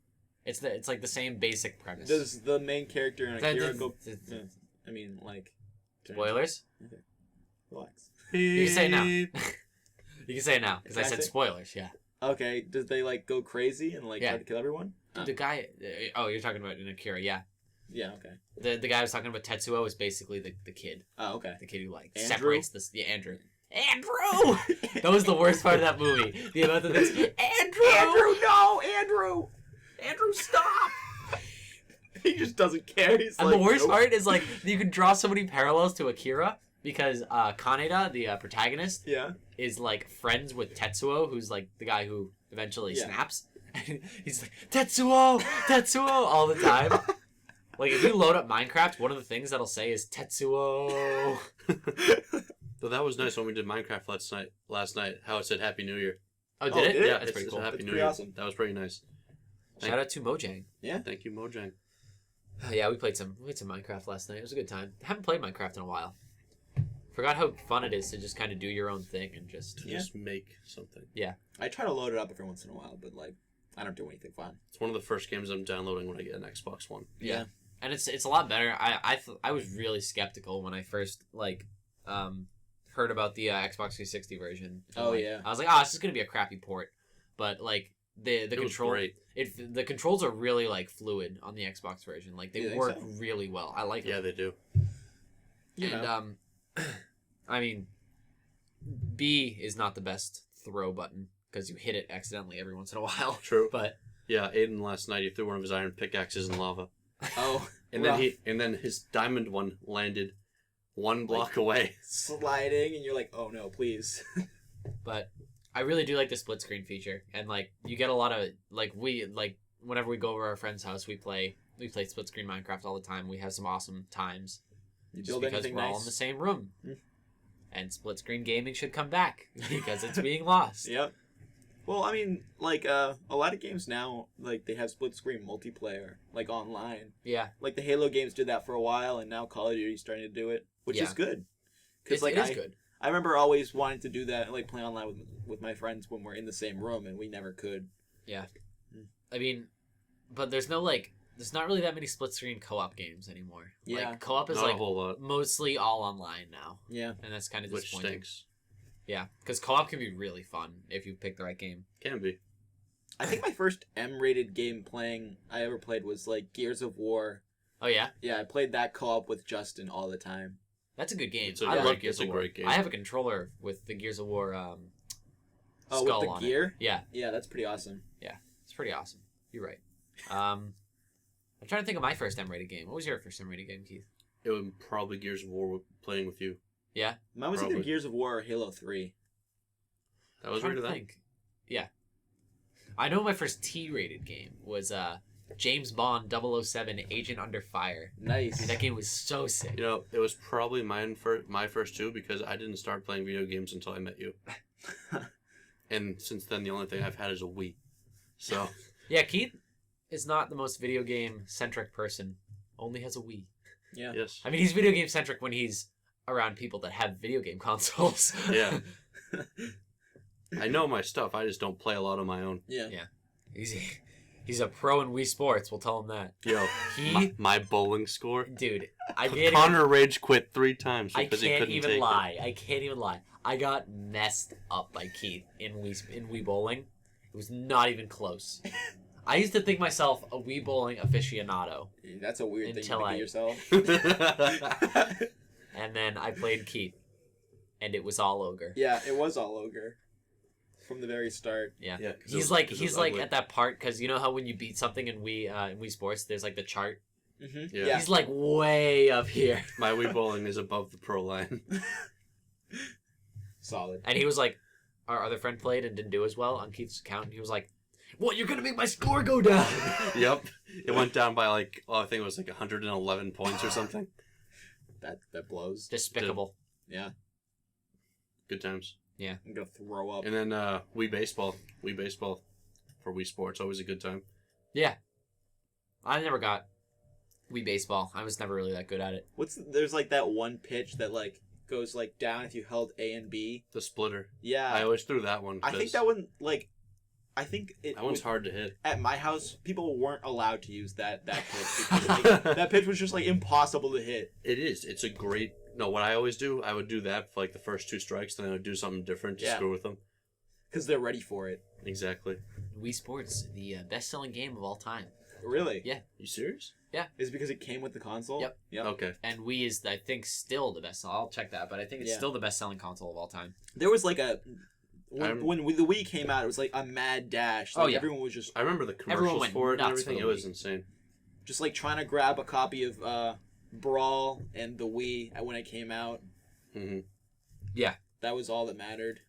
It's like the same basic premise. Does the main character in Akira go... I mean, like... Spoilers? Okay. Relax. You can say it now. You can say it now, because I said spoilers, yeah. Okay. Does they, like, go crazy and, like, try to kill everyone? The guy... Oh, you're talking about in Akira, yeah. Yeah, okay. The guy I was talking about, Tetsuo, is basically the kid. Oh, okay. The kid who, like, Andrew? separates this... Yeah, Andrew. Andrew! That was the worst part of that movie. The amount of this... Andrew, no! Andrew, stop! He just doesn't care. He's and the worst part is, like, you can draw so many parallels to Akira, because Kaneda, the protagonist, is, like, friends with Tetsuo, who's, like, the guy who eventually snaps. And he's like, Tetsuo! All the time. Like, if you load up Minecraft, one of the things that'll say is Tetsuo. So that was nice when we did Minecraft last night, how it said Happy New Year. Oh, did it? Yeah, that's pretty cool. Happy New Year. Awesome. That was pretty nice. Shout out to Mojang. Yeah. Thank you, Mojang. Yeah, we played some Minecraft last night. It was a good time. I haven't played Minecraft in a while. Forgot how fun it is to just kind of do your own thing and just make something. Yeah. I try to load it up every once in a while, but, like, I don't do anything fun. It's one of the first games I'm downloading when I get an Xbox One. Yeah. And it's a lot better. I was really skeptical when I first, like, heard about the Xbox 360 version. Oh, like, yeah. I was like, this is going to be a crappy port. But, like, the control... the controls are really, like, fluid on the Xbox version. Like, they work really well. I like them. Yeah, they do. And, I mean, B is not the best throw button, because you hit it accidentally every once in a while. True. But... Yeah, Aiden last night, he threw one of his iron pickaxes in lava. Oh, and then his diamond one landed one block away, sliding, and you're like, "Oh no, please!" But I really do like the split screen feature, and like you get a lot of whenever we go over our friend's house, we play split screen Minecraft all the time. We have some awesome times, just because we're all in the same room. And split screen gaming should come back because it's being lost. Yep. Well, I mean, like, a lot of games now, like, they have split-screen multiplayer, like, online. Yeah. Like, the Halo games did that for a while, and now Call of Duty's starting to do it, which is good. It is good. I remember always wanting to do that, like play online with my friends when we're in the same room, and we never could. Yeah. I mean, but there's not really that many split screen co-op games anymore. Yeah. Like, co-op is not like a whole lot. mostly all online now. Yeah. And that's kind of Which disappointing. stinks. Yeah, because co-op can be really fun if you pick the right game. Can be. I think my first M-rated game I ever played was like Gears of War. Oh yeah? Yeah, I played that co-op with Justin all the time. That's a good game. I love Gears of War. Great game. I have a controller with the Gears of War with skull the on gear? it. Yeah. Yeah, that's pretty awesome. Yeah, it's pretty awesome. You're right. I'm trying to think of my first M-rated game. What was your first M-rated game, Keith? It would probably Gears of War playing with you. Yeah? Mine was either Gears of War or Halo 3. That was rated that? Yeah. I know my first T-rated game was James Bond 007 Agent Under Fire. Nice. That game was so sick. You know, it was probably my first two because I didn't start playing video games until I met you. And since then, the only thing I've had is a Wii. So. Yeah, Keith is not the most video game centric person. Only has a Wii. Yeah. Yes. I mean, he's video game centric when he's around people that have video game consoles. Yeah. I know my stuff. I just don't play a lot on my own. Yeah. Yeah. He's a pro in Wii Sports. We'll tell him that. Yo, my bowling score. Dude, Connor rage quit 3 times because he couldn't take it. I can't even lie. I got messed up by Keith in Wii bowling. It was not even close. I used to think myself a Wii bowling aficionado. That's a weird thing to be yourself. And then I played Keith, and it was all ogre. Yeah, it was all ogre. From the very start. Yeah. He's like at that part, because you know how when you beat something in Wii Sports, there's like the chart. Mm-hmm. Yeah. He's like way up here. My Wii bowling is above the pro line. Solid. And he was like, our other friend played and didn't do as well on Keith's account. And he was like, "What? You're gonna make my score go down?" Yep. It went down by I think it was 111 points or something. That blows. Despicable. Yeah. Good times. Yeah. I'm gonna throw up. And then Wii Baseball for Wii Sports, always a good time. Yeah. I never got Wii Baseball. I was never really that good at it. There's like that one pitch that like goes like down if you held A and B. The splitter. Yeah. I always threw that one. I think that one that one's hard to hit. At my house, people weren't allowed to use that pitch because that pitch was just like impossible to hit. It is. It's a great. No, what I always do, I would do that for like the first 2 strikes, then I would do something different to screw with them. Because they're ready for it. Exactly. Wii Sports, the best-selling game of all time. Really? Yeah. You serious? Yeah. Is it because it came with the console? Yep. Okay. And Wii is, I think, still the best. I'll check that, but I think it's still the best-selling console of all time. There was like when the Wii came out, it was like a mad dash. Like, everyone was just. I remember the commercials for it and everything. It was insane. Just like trying to grab a copy of Brawl and the Wii when it came out. Mm-hmm. Yeah. That was all that mattered.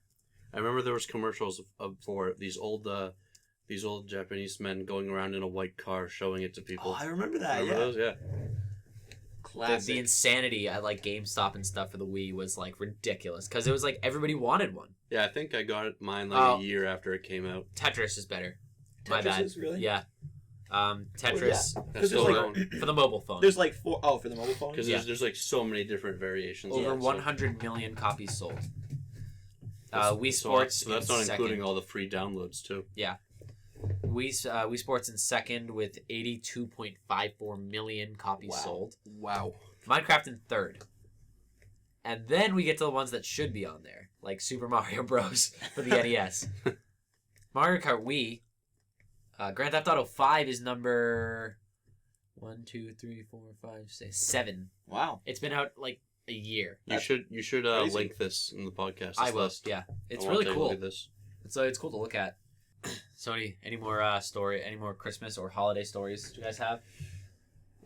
I remember there was commercials for these old Japanese men going around in a white car showing it to people. Oh, I remember that. Remember those? Yeah. Classic. The insanity at like GameStop and stuff for the Wii was like ridiculous because it was like everybody wanted one. Yeah, I think I got mine like a year after it came out. Tetris is better. Tetris My bad. Is really? Yeah. Tetris for the mobile phone. There's like 4 for the mobile phone. Because there's like so many different variations. Over 100 million copies sold. Wii Sports. So that's not including all the free downloads too. Yeah. Wii Sports in second with 82.54 million copies sold. Wow. Minecraft in third. And then we get to the ones that should be on there, like Super Mario Bros. For the NES. Mario Kart Wii. Grand Theft Auto 5 is number 1, 2, 3, 4, 5, 6, 7. Wow. It's been out like a year. You should link this in the podcast. I will. Yeah. It's really cool. Look at this. So it's cool to look at. So any more Christmas or holiday stories you guys have?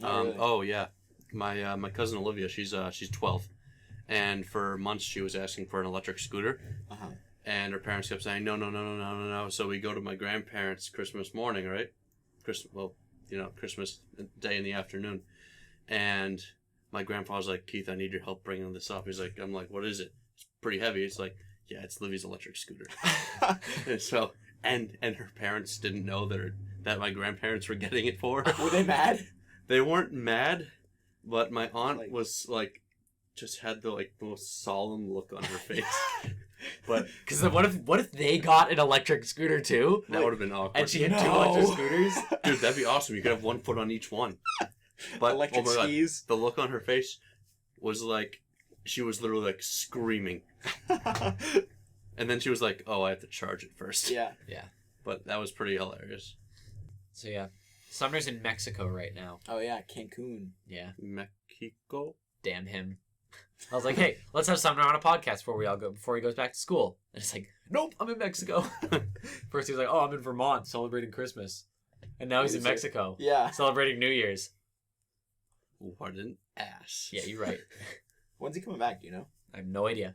Really. Oh yeah. My cousin Olivia, she's 12. And for months she was asking for an electric scooter. Uh-huh. And her parents kept saying, no. So we go to my grandparents' Christmas morning, right? Christmas day in the afternoon. And my grandfather's like, Keith, I need your help bringing this up. I'm like, what is it? It's pretty heavy. It's like, yeah, it's Livy's electric scooter. And so, and her parents didn't know that my grandparents were getting it for. Were they mad? They weren't mad, but my aunt was like, just had the like most solemn look on her face. But Because what if they got an electric scooter too? that would have been awkward. And she had 2 electric scooters? Dude, that'd be awesome. You could have one foot on each one. But Electric oh my God, skis. the look on her face was like she was literally like screaming. And then she was like, "Oh, I have to charge it first." Yeah. But that was pretty hilarious. So yeah. Sumner's in Mexico right now. Oh yeah, Cancun. Yeah. Mexico? Damn him. I was like, hey, let's have Sumner on a podcast before he goes back to school. And it's like, nope, I'm in Mexico. First he was like, oh, I'm in Vermont celebrating Christmas. And now he's in Mexico Yeah. celebrating New Year's. What an ass. Yeah, you're right. When's he coming back? Do you know? I have no idea.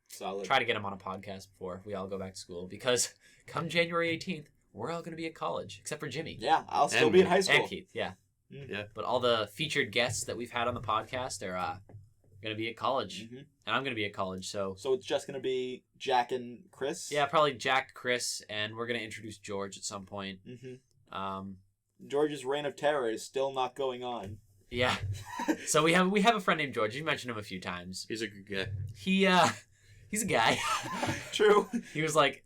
Solid. Try to get him on a podcast before we all go back to school because come January 18th, we're all going to be at college except for Jimmy. Yeah, I'll still And be in me. high school. And Keith, yeah. Yeah. But all the featured guests that we've had on the podcast are going to be at college. Mhm. And I'm going to be at college, so... So it's just gonna be Jack and Chris. Yeah, probably Jack, Chris, and we're going to introduce George at some point. Mm-hmm. George's reign of terror is still not going on. Yeah. So we have a friend named George. You mentioned him a few times. He's a good guy. He's a guy. True. He was like,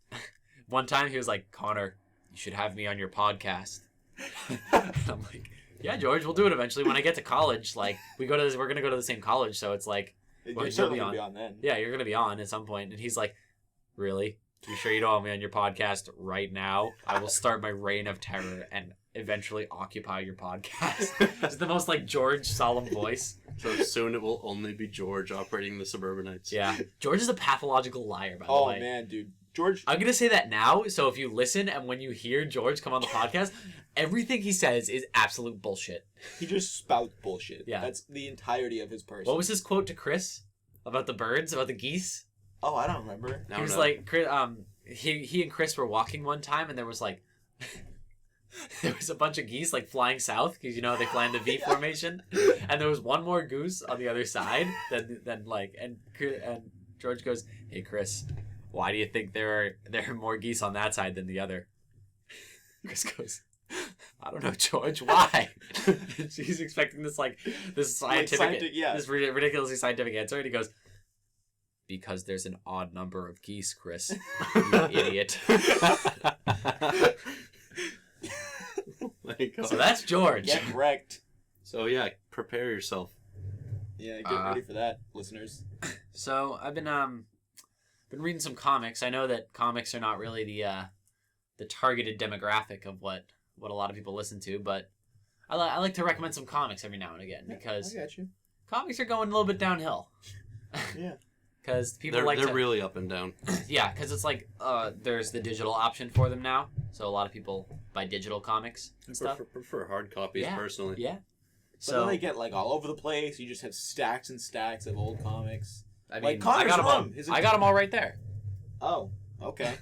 one time he was like, Connor, you should have me on your podcast. I'm like, yeah, George, we'll do it eventually when I get to college. Like, we're gonna go to the same college, so it's like, You're Well, certainly you'll gonna be be on then. yeah, you're gonna be on at some point. And he's like, really? You sure you don't want me on your podcast right now? I will start my reign of terror and eventually occupy your podcast. It's the most like George solemn voice. So soon it will only be George operating the Suburbanites. Yeah, George is a pathological liar, by the Oh way. man, dude, George. I'm gonna say that now, so if you listen and when you hear George come on the podcast, everything he says is absolute bullshit. He just spouts bullshit. Yeah. That's the entirety of his person. What was his quote to Chris about the birds, about the geese? Oh, I don't remember. No, He was no. like, he and Chris were walking one time, and there was like, there was a bunch of geese like flying south because you know they fly in the V formation, and there was one more goose on the other side than like, and George goes, "Hey Chris, why do you think there are more geese on that side than the other?" Chris goes, "I don't know, George. Why?" He's expecting this scientific, yeah. this ridiculously scientific answer, and he goes, "Because there's an odd number of geese, Chris. You idiot." My God. So that's George. Get wrecked. So yeah, prepare yourself. Yeah, get ready for that, listeners. So I've been reading some comics. I know that comics are not really the targeted demographic of what a lot of people listen to, but I like to recommend some comics every now and again because I got you. comics are going a little bit downhill. Yeah. Because people They're really up and down. yeah, because it's like there's the digital option for them now, so a lot of people buy digital comics and I stuff. prefer hard copies Yeah. personally. Yeah. But So then they get like all over the place. You just have stacks and stacks of old comics. I mean, like I Connor's got them all. room. I got them all right there. Oh, okay.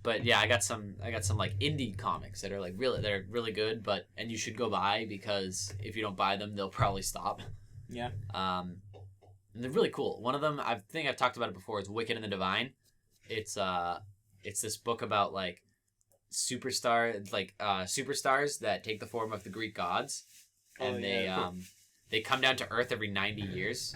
But yeah, I got some like indie comics that are like they're really good, and you should go buy because if you don't buy them, they'll probably stop. Yeah. And they're really cool. One of them, I think I've talked about it before. It's Wicked and the Divine. It's this book about like superstars that take the form of the Greek gods, and they come down to Earth every 90 years.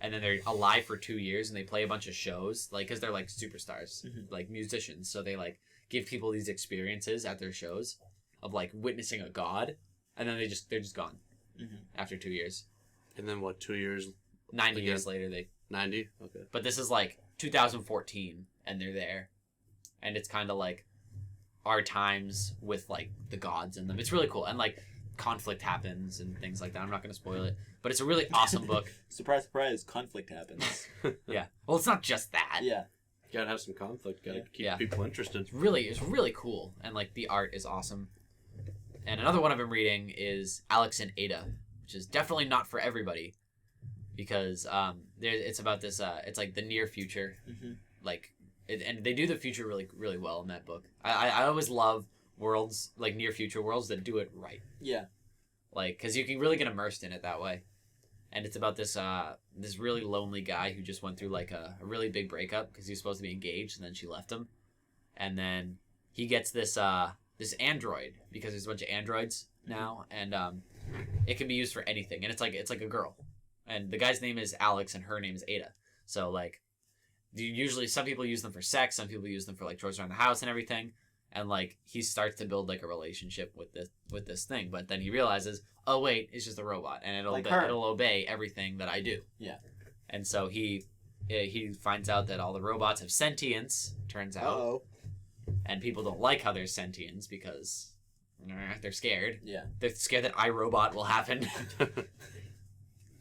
And then they're alive for 2 years, and they play a bunch of shows, like, because they're, like, superstars, like, musicians. So they, like, give people these experiences at their shows of, like, witnessing a god, and then they're just gone after 2 years. And then what? 2 years? 90 Again. years later, 90? Okay. But this is, like, 2014, and they're there. And it's kind of, like, our times with, like, the gods in them. It's really cool. And, like, conflict happens and things like that. I'm not going to spoil it. But it's a really awesome book. Surprise, surprise, conflict happens. Yeah. Well, it's not just that. Yeah. Gotta have some conflict. Gotta keep Yeah. people interested. It's really cool. And, like, the art is awesome. And another one I've been reading is Alex and Ada, which is definitely not for everybody. Because it's about this, it's like the near future. Like, and they do the future really, really well in that book. I always love worlds, like near future worlds that do it right. Yeah. Like, because you can really get immersed in it that way. And it's about this this really lonely guy who just went through like a really big breakup because he was supposed to be engaged and then she left him. And then he gets this this android because there's a bunch of androids now, and it can be used for anything. And it's like a girl, and the guy's name is Alex, and her name is Ada. So like, usually some people use them for sex, some people use them for like chores around the house and everything. And like he starts to build like a relationship with this thing, but then he realizes, oh wait, it's just a robot, and it'll obey everything that I do. Yeah. And so he finds out that all the robots have sentience. Turns out. Uh-oh. And people don't like how there's sentience because they're scared. Yeah. They're scared that iRobot will happen.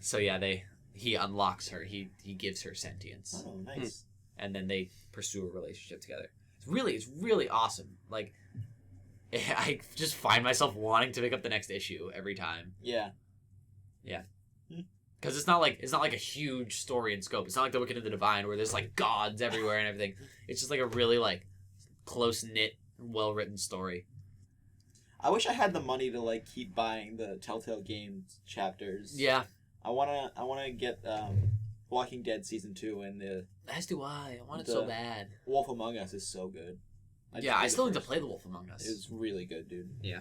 So yeah, he unlocks her. He gives her sentience. Oh, nice. And then they pursue a relationship together. It's really awesome. Like, I just find myself wanting to pick up the next issue every time. Yeah. Yeah. Because it's not like a huge story in scope. It's not like The Wicked and the Divine where there's like gods everywhere and everything. It's just like a really like close knit, well written story. I wish I had the money to like keep buying the Telltale Games chapters. Yeah. I wanna get Walking Dead season 2 and the. As do I. I want it so bad. Wolf Among Us is so good. I still need to play The Wolf Among Us. It's really good, dude. Yeah.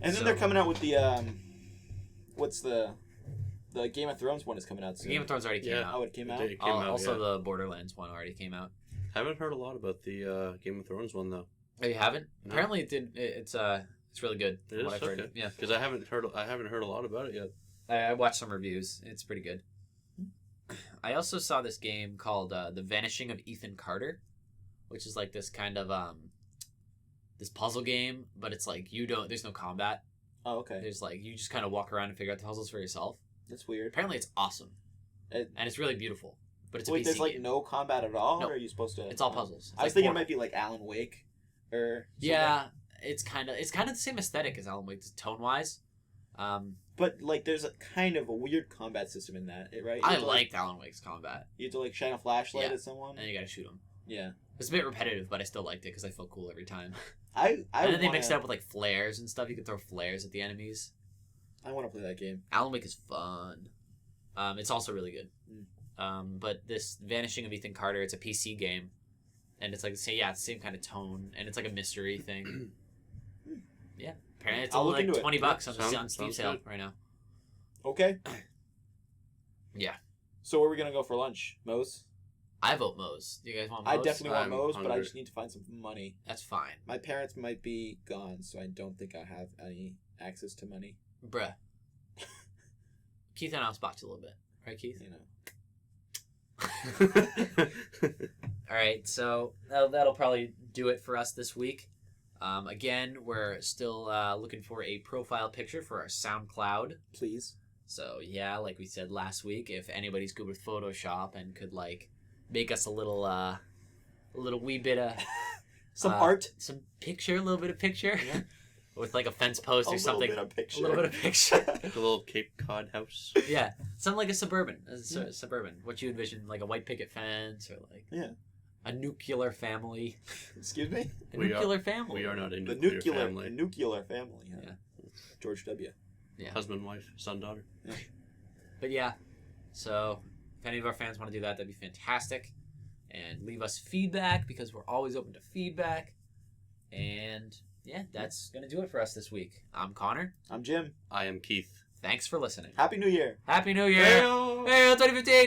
And then they're coming out with the what's the Game of Thrones one is coming out soon. Game of Thrones already came out. Oh, it came out? It came out, also, the Borderlands one already came out. Haven't heard a lot about the Game of Thrones one though. Oh, you haven't? No. Apparently, it did. It's really good. It is? What I've Okay. heard. Yeah. Because I haven't heard a lot about it yet. I watched some reviews. It's pretty good. I also saw this game called The Vanishing of Ethan Carter, which is like this kind of this puzzle game, but it's like there's no combat. Oh, okay. There's like you just kind of walk around and figure out the puzzles for yourself. That's weird. Apparently, it's awesome, and it's really beautiful. But it's a wait, PC there's like game. no combat at all, No. or are you supposed to? It's all puzzles. I was thinking it might be like Alan Wake, or something. Yeah, it's kind of the same aesthetic as Alan Wake, tone wise. But like, there's a kind of a weird combat system in that, right? I liked Alan Wake's combat. You have to like shine a flashlight Yeah. at someone. And you gotta shoot them. Yeah. It's a bit repetitive, but I still liked it because I felt cool every time. I and then they mixed it up with like flares and stuff. You could throw flares at the enemies. I want to play that game. Alan Wake is fun. It's also really good. But this Vanishing of Ethan Carter, it's a PC game, and it's like it's the same kind of tone, and it's like a mystery thing. Yeah, apparently it's only like $20 on Steam sale good. right now. Okay. Yeah. So where are we gonna go for lunch, Moe's? I vote Moe's. Do you guys want Moe's? I definitely want I'm Moe's, but I hungry. just need to find some money. That's fine. My parents might be gone, so I don't think I have any access to money. Bruh. Keith and I'll spot you a little bit. Right, Keith? You know. Alright, so that'll probably do it for us this week. Again, we're still looking for a profile picture for our SoundCloud. Please. So, yeah, like we said last week, if anybody's good with Photoshop and could, like, make us a little wee bit of... Some art. Some picture, a little bit of picture. Yeah. With, like, a fence post or something. A little bit of picture. A little bit of picture. The little Cape Cod house. Yeah, something like a suburban. Suburban. What you envision, like a white picket fence or, like, a nuclear family. Excuse me? A nuclear family. We are not a The nuclear family. nuclear family. Huh? Yeah. George W. Yeah. Husband, wife, son, daughter. Yeah. But yeah, so if any of our fans want to do that, that'd be fantastic. And leave us feedback because we're always open to feedback. And yeah, that's going to do it for us this week. I'm Connor. I'm Jim. I am Keith. Thanks for listening. Happy New Year. Happy New Year. Hey-o. Hey, 2015.